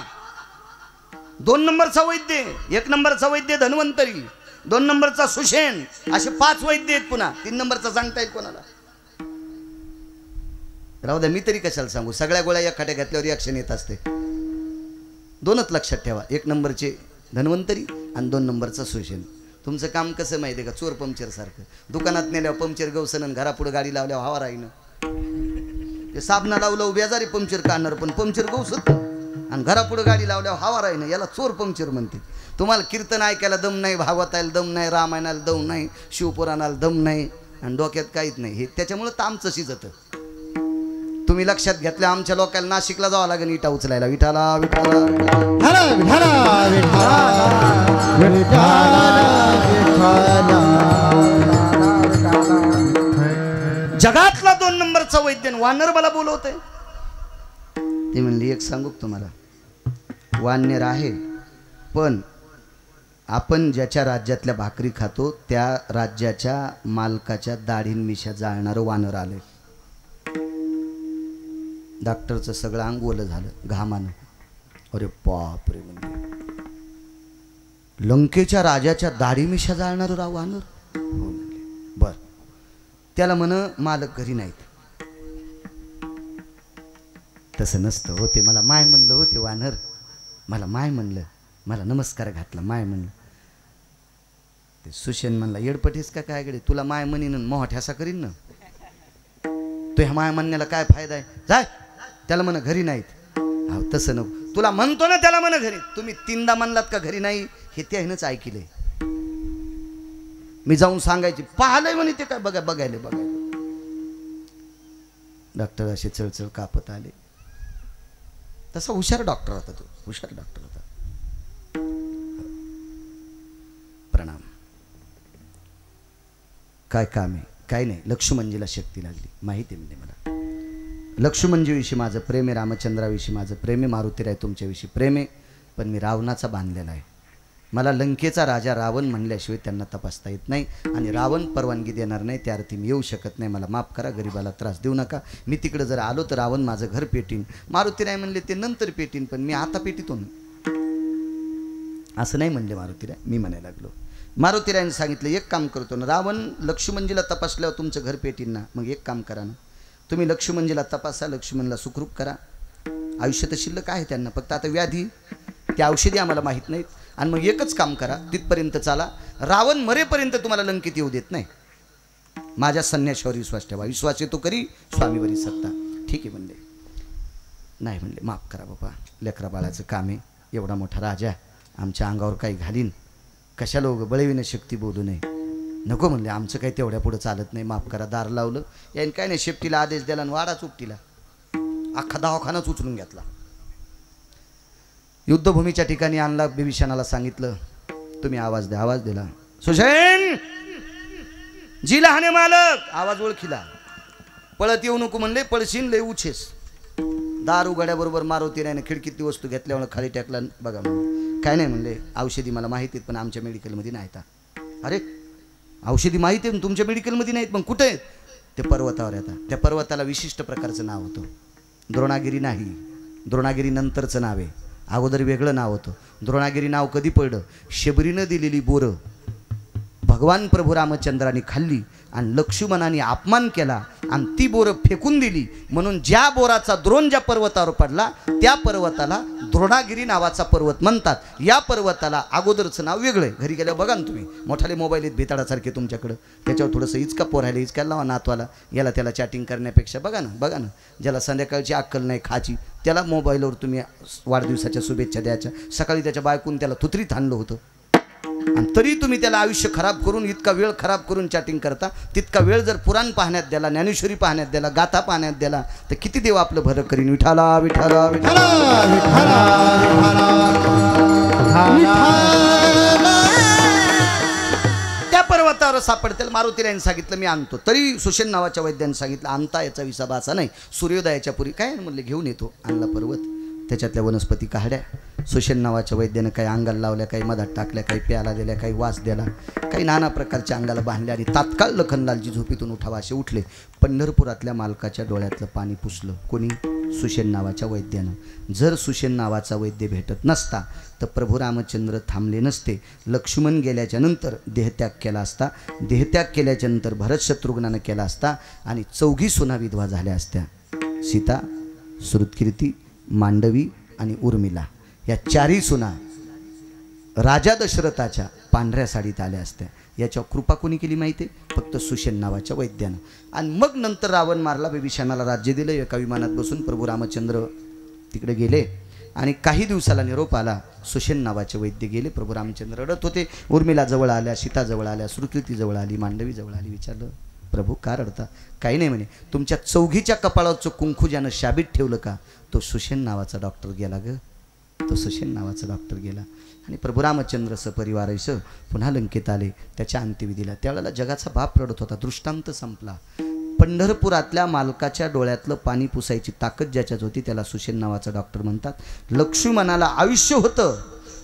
2 नंबरचा वैद्य, 1 नंबरचा वैद्य धन्वंतरी, 2 नंबरचा सुशेन, असे 5 वैद्य आहेत. पुन्हा 3 नंबरचा सांगता येईल कोणाला? राहू द्या, मी तरी कशाला सांगू. सगळ्या गोळ्या या खाट्या घातल्यावर रिॲक्शन येत असते. 2च लक्षात ठेवा, 1 नंबरचे धन्वंतरी आणि 2 नंबरचा सुशेन. तुमचं काम कसं माहिती आहे का? चोर पंक्चर सारखं. दुकानात नेल्यावर पंक्चर गवसनन, घरापुढे गाडी लावल्यावर हवा राहीनं. ते साबणा लावलं बेजारी पंक्चर काढणार, पण पंक्चर गवसत आणि घरापुढे गाडी लावल्यावर हवा राही नाही, याला चोर पंक्चर म्हणते. तुम्हाला कीर्तन ऐकायला दम नाही, भागवतायला दम नाही, रामायणाला दम नाही, शिवपुराणाला दम नाही आणि डोक्यात काहीच नाही. हे त्याच्यामुळं तर आमचं शिजतं. तुम्ही लक्षात घेतलं, आमच्या लोकांना नाशिकला जावं लागेल इटा उचलायला. विठाला विठाला जगातला 2 नंबरचा वैद्य वानर मला बोलवतोय. ते म्हणली एक सांगू तुम्हाला, वानर आहे पण आपण ज्याच्या राज्यातल्या भाकरी खातो त्या राज्याच्या मालकाच्या दाढीन मिशा जाळणारं वानर आलंय. डॉक्टरचं सगळं अंग ओलं झालं घामानं. अरे बापरे, म्हणजे लंकेच्या राजाच्या दाढी मिशा जाळणारं राव वानर. हो म्हणले. बर, त्याला म्हण मालक घरी नाहीत. तसं नसतं हो, ते मला माय म्हणलं हो, ते वानर मला माय म्हणलं, मला नमस्कार घातला, माय म्हणलं. ते सुशेन म्हणला येडपटीस का काय गडे, तुला माय म्हणीन मोठ्यासा करीन ना. तो ह्या माय म्हणण्याला काय फायदा आहे, जाय त्याला म्हण घरी नाहीत. हा तसं नको, तुला म्हणतो ना त्याला म्हण घरी. तुम्ही 3दा म्हणलात का घरी नाही, हे त्यानेच ऐकले. मी जाऊन सांगायची, पाहलंय म्हणे ते काय बघायला. डॉक्टर असे चळचळ कापत आले. तसा हुशार डॉक्टर होता तो, हुशार डॉक्टर होता. प्रणाम. काय काम आहे? काय नाही, लक्ष्मणजीला शक्ती लागली, माहिती आहे म्हणजे मला. लक्ष्मणजीविषयी माझं प्रेम आहे, रामचंद्राविषयी माझं प्रेम आहे, मारुतीराय तुमच्याविषयी प्रेम आहे, पण मी रावणाचा बांधलेला आहे. मला लंकेचा राजा रावण म्हणल्याशिवाय त्यांना तपासता येत नाही आणि रावण परवानगी देणार नाही, त्या अर्थी मी येऊ शकत नाही. मला माफ करा, गरिबाला त्रास देऊ नका. मी तिकडे जर आलो तर रावण माझं घर पेटीन. मारुतीराय म्हणले ते नंतर पेटीन, पण मी आता पेटीतो ना. असं नाही म्हणले मारुतीराय, मी म्हणायला लागलो. मारुतीरायने सांगितलं एक काम करतो ना, रावण लक्ष्मणजीला तपासल्यावर तुमचं घर पेटीन ना. मग एक काम करा ना, तुम्ही लक्ष्मणजीला तपासा, लक्ष्मणला सुखरूप करा. आयुष्य तर शिल्लक आहे त्यांना, फक्त आता व्याधी, त्या औषधी आम्हाला माहीत नाहीत. आणि मग एकच काम करा, तिथपर्यंत चाला, रावण मरेपर्यंत तुम्हाला लंकेत येऊ देत नाही. माझ्या संन्याशावर विश्वास ठेवा, विश्वास येतो करी स्वामीवरी सत्ता. ठीक आहे म्हणले. नाही म्हणले, माफ करा बाबा, लेकरा बाळाचं काम आहे, एवढा मोठा राजा आमच्या अंगावर काही घालीन, कशाला उगं बळविनं शक्ती बोलू नये. नको म्हणले, आमचं काही तेवढ्या पुढं चालत नाही, माफ करा. दार लावलं, याने काय नाही, शेपटीला आदेश दिला आणि वाडा चुपटीला अख्खा दवाखानाच उचलून घेतला. युद्धभूमीच्या ठिकाणी आणला. बिभीषणाला सांगितलं तुम्ही आवाज द्या. आवाज दिला, सुशेन जी लहाने मालक. आवाज ओळखीला. पळत येऊ नको म्हणले, पळशीन लय उछेस. दार उघड्याबरोबर मारुतीरायने खिडकीतली वस्तू घेतल्यामुळे खाली टाकला. बघा म्हणले, काय नाही म्हणले, औषधी मला माहिती आहेत पण आमच्या मेडिकलमध्ये नाहीत. अरे औषधी माहिती आहे तुमच्या मेडिकलमध्ये नाहीत, मग कुठे आहेत? ते पर्वतावर येतात. त्या पर्वताला विशिष्ट प्रकारचं नाव होतं, द्रोणागिरी नाही. द्रोणागिरी नंतरचं नाव आहे, अगोदर वेगळं नाव होतं. द्रोणागिरी नाव कधी पडलं? शबरीनं दिलेली बोरं भगवान प्रभू रामचंद्रांनी खाल्ली आणि लक्ष्मणाने अपमान केला आणि ती बोरं फेकून दिली. म्हणून ज्या बोराचा द्रोण ज्या पर्वतावर पडला त्या पर्वताला द्रोणागिरी नावाचा पर्वत म्हणतात. या पर्वताला अगोदरचं नाव वेगळं आहे. घरी गेल्यावर बघा ना तुम्ही, मोठाले मोबाईल आहेत भेताळासारखे तुमच्याकडं, त्याच्यावर थोडंसं इचका पोरायला इचकायला लावा नातवाला. याला त्याला चॅटिंग करण्यापेक्षा बघा ना, ज्याला संध्याकाळची अक्कल नाही खाची त्याला मोबाईलवर तुम्ही वाढदिवसाच्या शुभेच्छा द्यायच्या. सकाळी त्याच्या बायकून त्याला थुत्रीत आणलं होतं आणि तरी तुम्ही त्याला आयुष्य खराब करून, इतका वेळ खराब करून चॅटिंग करता. तितका वेळ जर पुराण पाहण्यात द्याला, ज्ञानेश्वरी पाहण्यात द्याला, गाथा पाहण्यात द्याला तर किती देव आपलं भरं करीन. विठाला विठाला विठाला त्या पर्वतावर सापडतील. मारुतीरायने सांगितलं मी आणतो. तरी सुशेन नावाच्या वैद्याने सांगितलं आणता याचा विसाबा असा नाही, सूर्योदयाच्या पूर्वी काय म्हणले घेऊन येतो. आणला पर्वत, त्याच्यातल्या वनस्पती काढल्या. सुशेन नावाच्या वैद्यानं काही अंगाला लावल्या, काही मधात टाकल्या, काही प्याला दिल्या, काही वास दिला, काही नाना प्रकारच्या अंगाला बांधल्या आणि तात्काळ लखनलालजी झोपेतून उठावा असे उठले. पंढरपुरातल्या मालकाच्या डोळ्यातलं पाणी पुसलं. कोणी? सुशेन नावाच्या वैद्यानं. जर सुशेन नावाचा वैद्य भेटत नसता तर प्रभू रामचंद्र थांबले नसते. लक्ष्मण गेल्याच्या नंतर देहत्याग केला असता. देहत्याग केल्याच्या नंतर भरत शत्रुघ्नानं केला असता आणि 4 सुना विधवा झाल्या असत्या. सीता, श्रुतकीर्ती, मांडवी आणि उर्मिला या 4 सुना राजा दशरथाच्या पांढऱ्या साडीत आल्या असत्या. याच्यावर कृपा कोणी केली माहिती आहे? फक्त सुशेन नावाच्या वैद्यानं. आणि मग नंतर रावण मारला, बिभीषणाला राज्य दिलं. एका विमानात बसून प्रभू रामचंद्र तिकडे गेले आणि काही दिवसाला निरोप आला. सुषेण नावाचे वैद्य गेले. प्रभू रामचंद्र रडत होते. उर्मिला जवळ आल्या, सीता जवळ आल्या, सुकृती जवळ आली, मांडवी जवळ आली. विचारलं, प्रभू का रडता? काही नाही म्हणे. तुमच्या चौघीच्या कपाळाचं कुंकू ज्यानं शाबीत ठेवलं का, तो सुषेण नावाचा डॉक्टर गेला ग. तो सुषेण नावाचा डॉक्टर गेला. आणि प्रभू रामचंद्र सपरिवारासह पुन्हा लंकेत आले. त्याच्या अंत्यविधीला त्यावेळेला जगाचा बाप रडत होता. दृष्टांत संपला. पंढरपुरातल्या मालकाच्या डोळ्यातलं पाणी पुसायची ताकद ज्याच्यात होती त्याला सुषेण नावाचा डॉक्टर म्हणतात. लक्ष्मणाला आयुष्य होतं,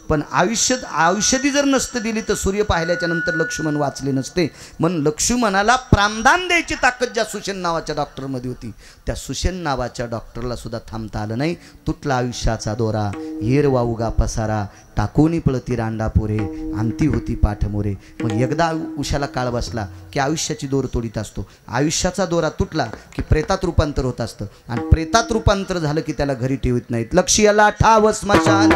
पण औषधी जर नसतं दिली तर सूर्य पाहिल्याच्या नंतर लक्ष्मण वाचले नसते. म्हणून लक्ष्मणाला प्राणदान द्यायची ताकद ज्या सुषेण नावाच्या डॉक्टरमध्ये होती, त्या सुषेण नावाच्या डॉक्टरला सुद्धा थांबता आलं नाही. तुटला आयुष्याचा दोरा, येर वाऊगा पसारा, टाकोनी पळती रांडा पोरे, अंती होती पाठमोरे. मग एकदा उशाला काळ बसला की आयुष्याची दोर तोडीत असतो. आयुष्याचा दोरा तुटला की प्रेतात रूपांतर होत असतं, आणि प्रेतात रूपांतर झालं की त्याला घरी ठेवत नाहीत. लक्ष्याला ठाव स्मशान,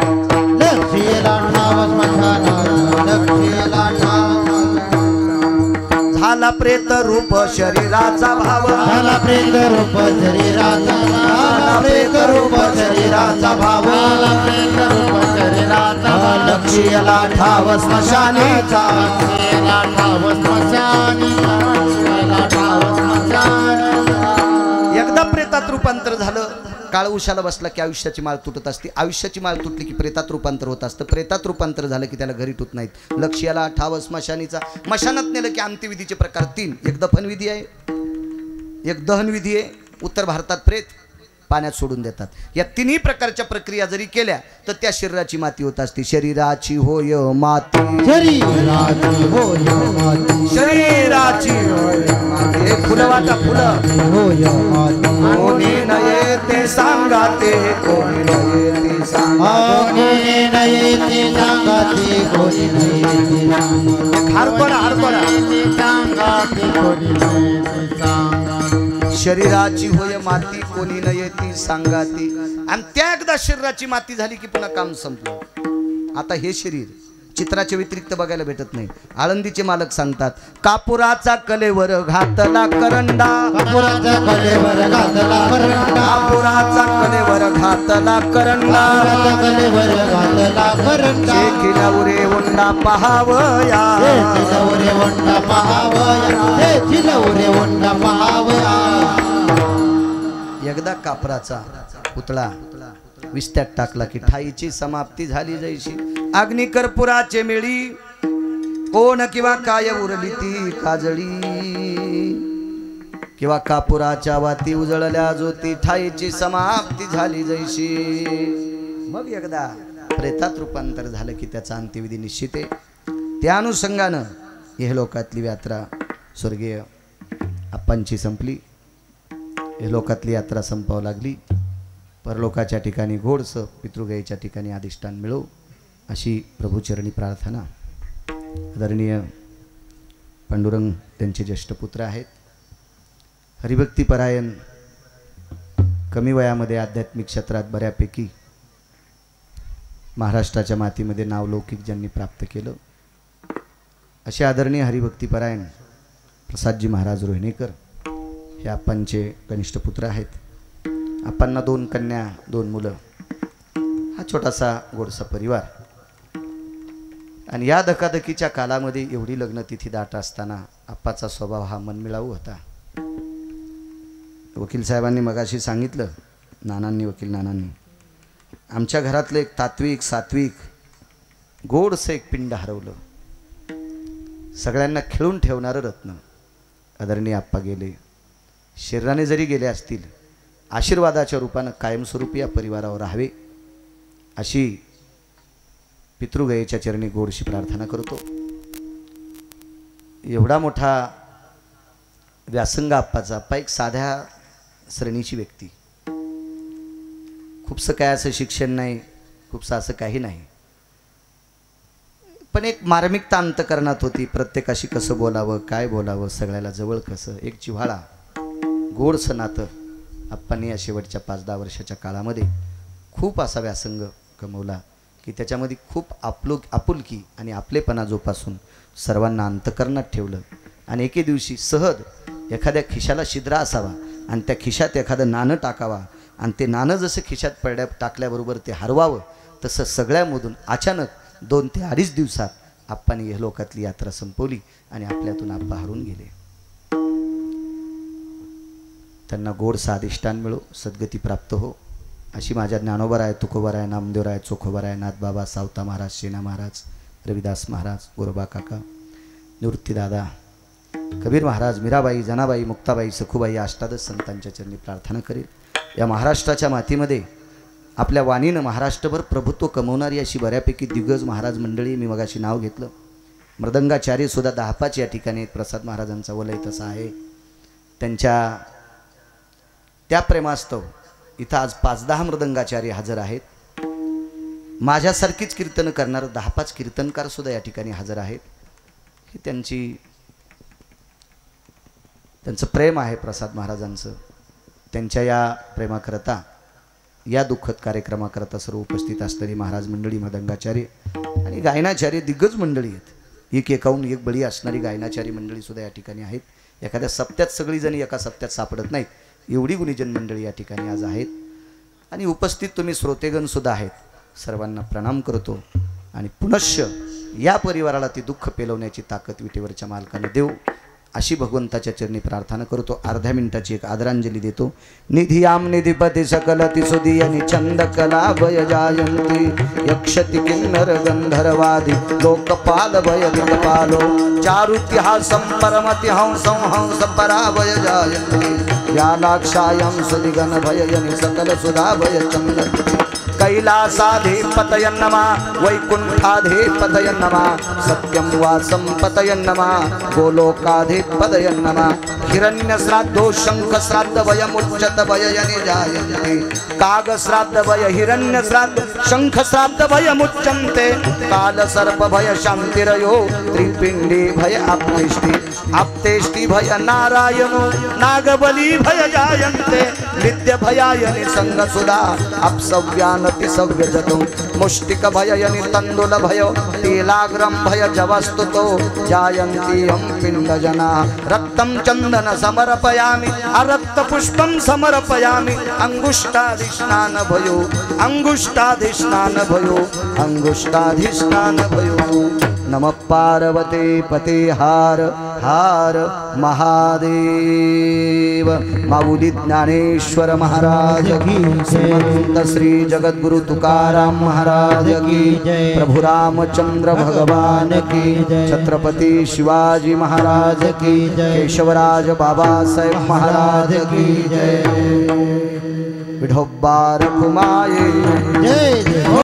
झाला प्रेत रूप शरीराचा भाव, झाला प्रेत रूप शरीराचा, झाला प्रेत रूप शरीराचा भाव, झाला प्रेत रूप शरीराचा भाव. लक्ष्याला ठाव स्मशानीचा, लक्ष्याला ठाव स्मशानीचा, लक्ष्याला ठाव स्मशानीचा. एकदा प्रेतात रूपांतर झालं, काळ उशाला बसला की आयुष्याची माळ तुटत असते. आयुष्याची माळ तुटली की प्रेतात रूपांतर होत असतं. प्रेतात रूपांतर झालं की त्याला घरी ठेवत नाहीत. लक्ष्याला ठाव स्मशानीचा. मशानात नेलं की अंत्यविधीचे प्रकार 3. एक दफनविधी आहे, एक दहनविधी आहे. उत्तर भारतात प्रेत पाण्यात सोडून देतात. या तिन्ही प्रकारच्या प्रक्रिया जरी केल्या तर त्या शरीराची माती होत असते. शरीराची होय माती, शरीराची होय माती, शरीराची होय माती. फुलं वाटा फुलं, होय माती. कोणी नये ते सांगा, ते कोणी नये ते सांगा. कोणी नाही ते सांगा, ते कोणी नाही ते सांगा. हरपडा हरपडा. ते सांगा, ते कोणी नाही ते सांगा. शरीराची होय माती, कोणी न येती सांगा ती. आणि त्या एकदा शरीराची माती झाली की पुन्हा काम संपलं. आता हे शरीर चित्राच्या व्यतिरिक्त बघायला भेटत नाही. आळंदीचे मालक सांगतात, कापुराचा कलेवर घातला करंडा, कापुराच्या कलेवर घातला करंडा, कापुराचा कलेवर घातला करंडा, कापुराच्या कलेवर घातला करंडा. शेखिलावरे उंडा पहावया, चिलवरे वंडा पहावया, हे चिलवरे वंडा पहावया. एकदा कापराचा पुतळा विस्त्यात टाकला की ठाईची समाप्ती झाली जैशी. अग्नी कर्पुराचे मेळी, कोण किंवा काय उरली ती काजळी, किंवा कापुराच्या वाती उजळल्या ज्योती, ठाईची समाप्ती झाली जैशी. मग एकदा प्रेतात रूपांतर झालं की त्याचा अंत्यविधी निश्चित आहे. त्या अनुषंगानं हे लोकातली यात्रा स्वर्गीय आप्पांची संपली. हे लोकातली यात्रा संपावं लागली. परलोकाच्या ठिकाणी गोडसं, पितृगयेच्या ठिकाणी अधिष्ठान मिळो अशी प्रभूचरणी प्रार्थना. आदरणीय पांडुरंग त्यांचे ज्येष्ठ पुत्र आहेत. हरिभक्तीपरायण, कमी वयामध्ये आध्यात्मिक क्षेत्रात बऱ्यापैकी महाराष्ट्राच्या मातीमध्ये नावलौकिक ज्यांनी प्राप्त केलं असे आदरणीय हरिभक्तीपरायण प्रसादजी महाराज रोहिणेकर हे आप्पांचे कनिष्ठ पुत्र आहेत. आप्पांना 2 कन्या, 2 मुलं, हा छोटासा गोडसा परिवार. आणि या धकाधकीच्या कालामध्ये एवढी लग्नतिथी दाट असताना आप्पाचा स्वभाव हा मनमिळावू होता. वकील साहेबांनी मगाशी सांगितलं, नानांनी, वकील नानांनी, आमच्या घरातलं एक तात्विक सात्विक गोडसं एक पिंड हरवलं. सगळ्यांना खिळून ठेवणारं रत्न आदरणीय आप्पा गेले. शरीराने जरी गेले असतील, आशीर्वादाच्या रूपानं कायमस्वरूपी या परिवारावर राहावे अशी पितृगयेच्या चरणी गोडशी प्रार्थना करतो. एवढा मोठा व्यासंग आप्पाचा. आप्पा एक साध्या श्रेणीची व्यक्ती, खूपसं काय असं शिक्षण नाही, खूपसं असं काही नाही, पण एक मार्मिकता अंतकरणात होती. प्रत्येकाशी कसं बोलावं, काय बोलावं, सगळ्याला जवळ कसं, एक जिव्हाळा, गोडसं नातं आप्पांनी या शेवटच्या 5-10 वर्षाच्या काळामध्ये खूप असा व्यासंग कमवला की त्याच्यामध्ये खूप आपुलकी आणि आपलेपणा जोपासून सर्वांना अंतकरणात ठेवलं. आणि एके दिवशी सहज एखाद्या खिशाला छिद्र असावा आणि त्या खिशात एखादं नाणं टाकावा आणि ते नाणं जसं खिशात टाकल्याबरोबर ते हरवावं, तसं सगळ्यामधून अचानक 2 ते 2.5 दिवसात आप्पांनी या लोकातली यात्रा संपवली आणि आपल्यातून आप्पा हरून गेले. त्यांना गोड साधिष्ठान मिळो, सद्गती प्राप्त हो, अशी माझ्या ज्ञानोबराय, तुकोबराय, नामदेवराय, चोखोबराय, नाथबाबा, सावता महाराज, शेना महाराज, रविदास महाराज, गोरोबा काका, निवृत्तीदादा, कबीर महाराज, मीराबाई, जनाबाई, मुक्ताबाई, सखूबाई या अष्टादश संतांच्या चरणी प्रार्थना करेल. या महाराष्ट्राच्या मातीमध्ये आपल्या वाणीनं महाराष्ट्रभर प्रभुत्व कमवणारी अशी बऱ्यापैकी दिग्गज महाराज मंडळी, मी मगाशी नाव घेतलं, मृदंगाचार्य सुद्धा 10-5 या ठिकाणी प्रसाद महाराजांचा वलय तसा आहे. त्यांच्या त्या प्रेमास्तव इथं आज 5-10 मृदंगाचार्य हजर आहेत. माझ्यासारखीच कीर्तन करणारे 10-5 कीर्तनकार सुद्धा या ठिकाणी हजर आहेत. ही त्यांचं प्रेम आहे प्रसाद महाराजांचं. त्यांच्या या प्रेमाकरता, या दुःखद कार्यक्रमाकरता सर्व उपस्थित असणारी महाराज मंडळी, मृदंगाचार्य आणि गायनाचार्य दिग्गज मंडळी आहेत. एक एकाहून एक बळी असणारी गायनाचार्य मंडळी सुद्धा या ठिकाणी आहेत. एखाद्या सप्त्यात सगळी जणी एका सप्त्यात सापडत नाहीत, एवढी गुणीजन मंडळी या ठिकाणी आज आहेत. आणि उपस्थित तुम्ही श्रोतेगण सुद्धा आहेत. सर्वांना प्रणाम करतो आणि पुनश्च या परिवाराला ती दुःख पेलवण्याची ताकद विटेवरच्या मालकाने देव, अशी भगवंताच्या चरणी प्रार्थना करतो. अर्ध्या मिनिटाची एक आदरांजली देतो. निधियाम निधिपती सकल तिसुदीयनि छंद कला भय जायंती यक्षति किन्नर गंधर्वादि लोकपाल भय दिक्पालो चारुतिहासं परमति हंसं हंस पराभय जायंती या लाक्षायं सुदिगन भययनि सकल सुधा भय चंद कैलासाधिपतय नमः वैकुंठाधिपतय नमः सत्यं वासं पतय नमः गोलोकाधिपतय नमः हिरण्यश्राद्धो शंखश्राद्ध भयमुच्यत भययनि जायन्ते कागश्राद्ध भय हिरण्यश्राद्ध शंखश्राद्ध भयमुच्यन्ते कालसर्प भय शान्तिरयो त्रिपिण्डी भय आप्तेष्टि भय नारायणो नागबली भय जायन्ते विद्य भयायनि संगसुधा अपसव्यान सव्यजतो मुष्टिक भययनि तंडुल भय तेलाग्रम भय जवस्तुतो जायन्ति हम पिंडजना रक्तं चंदन समर्पयामि अरक्त पुष्पं समर्पयामि अंगुष्ठाधिष्ठान भयो अंगुष्ठाधिष्ठान भयो अंगुष्ठाधिष्ठान भयो नमः पार्वते पते हार हार महादेव. माऊली ज्ञानेश्वर महाराज की जय. श्री जगद्गुरु तुकाराम महाराज की जय. प्रभु रामचंद्र भगवान की जय. छत्रपति शिवाजी महाराज की जय. केशवराज बाबासाहेब महाराज की जय. विठोबा रखुमाये जय.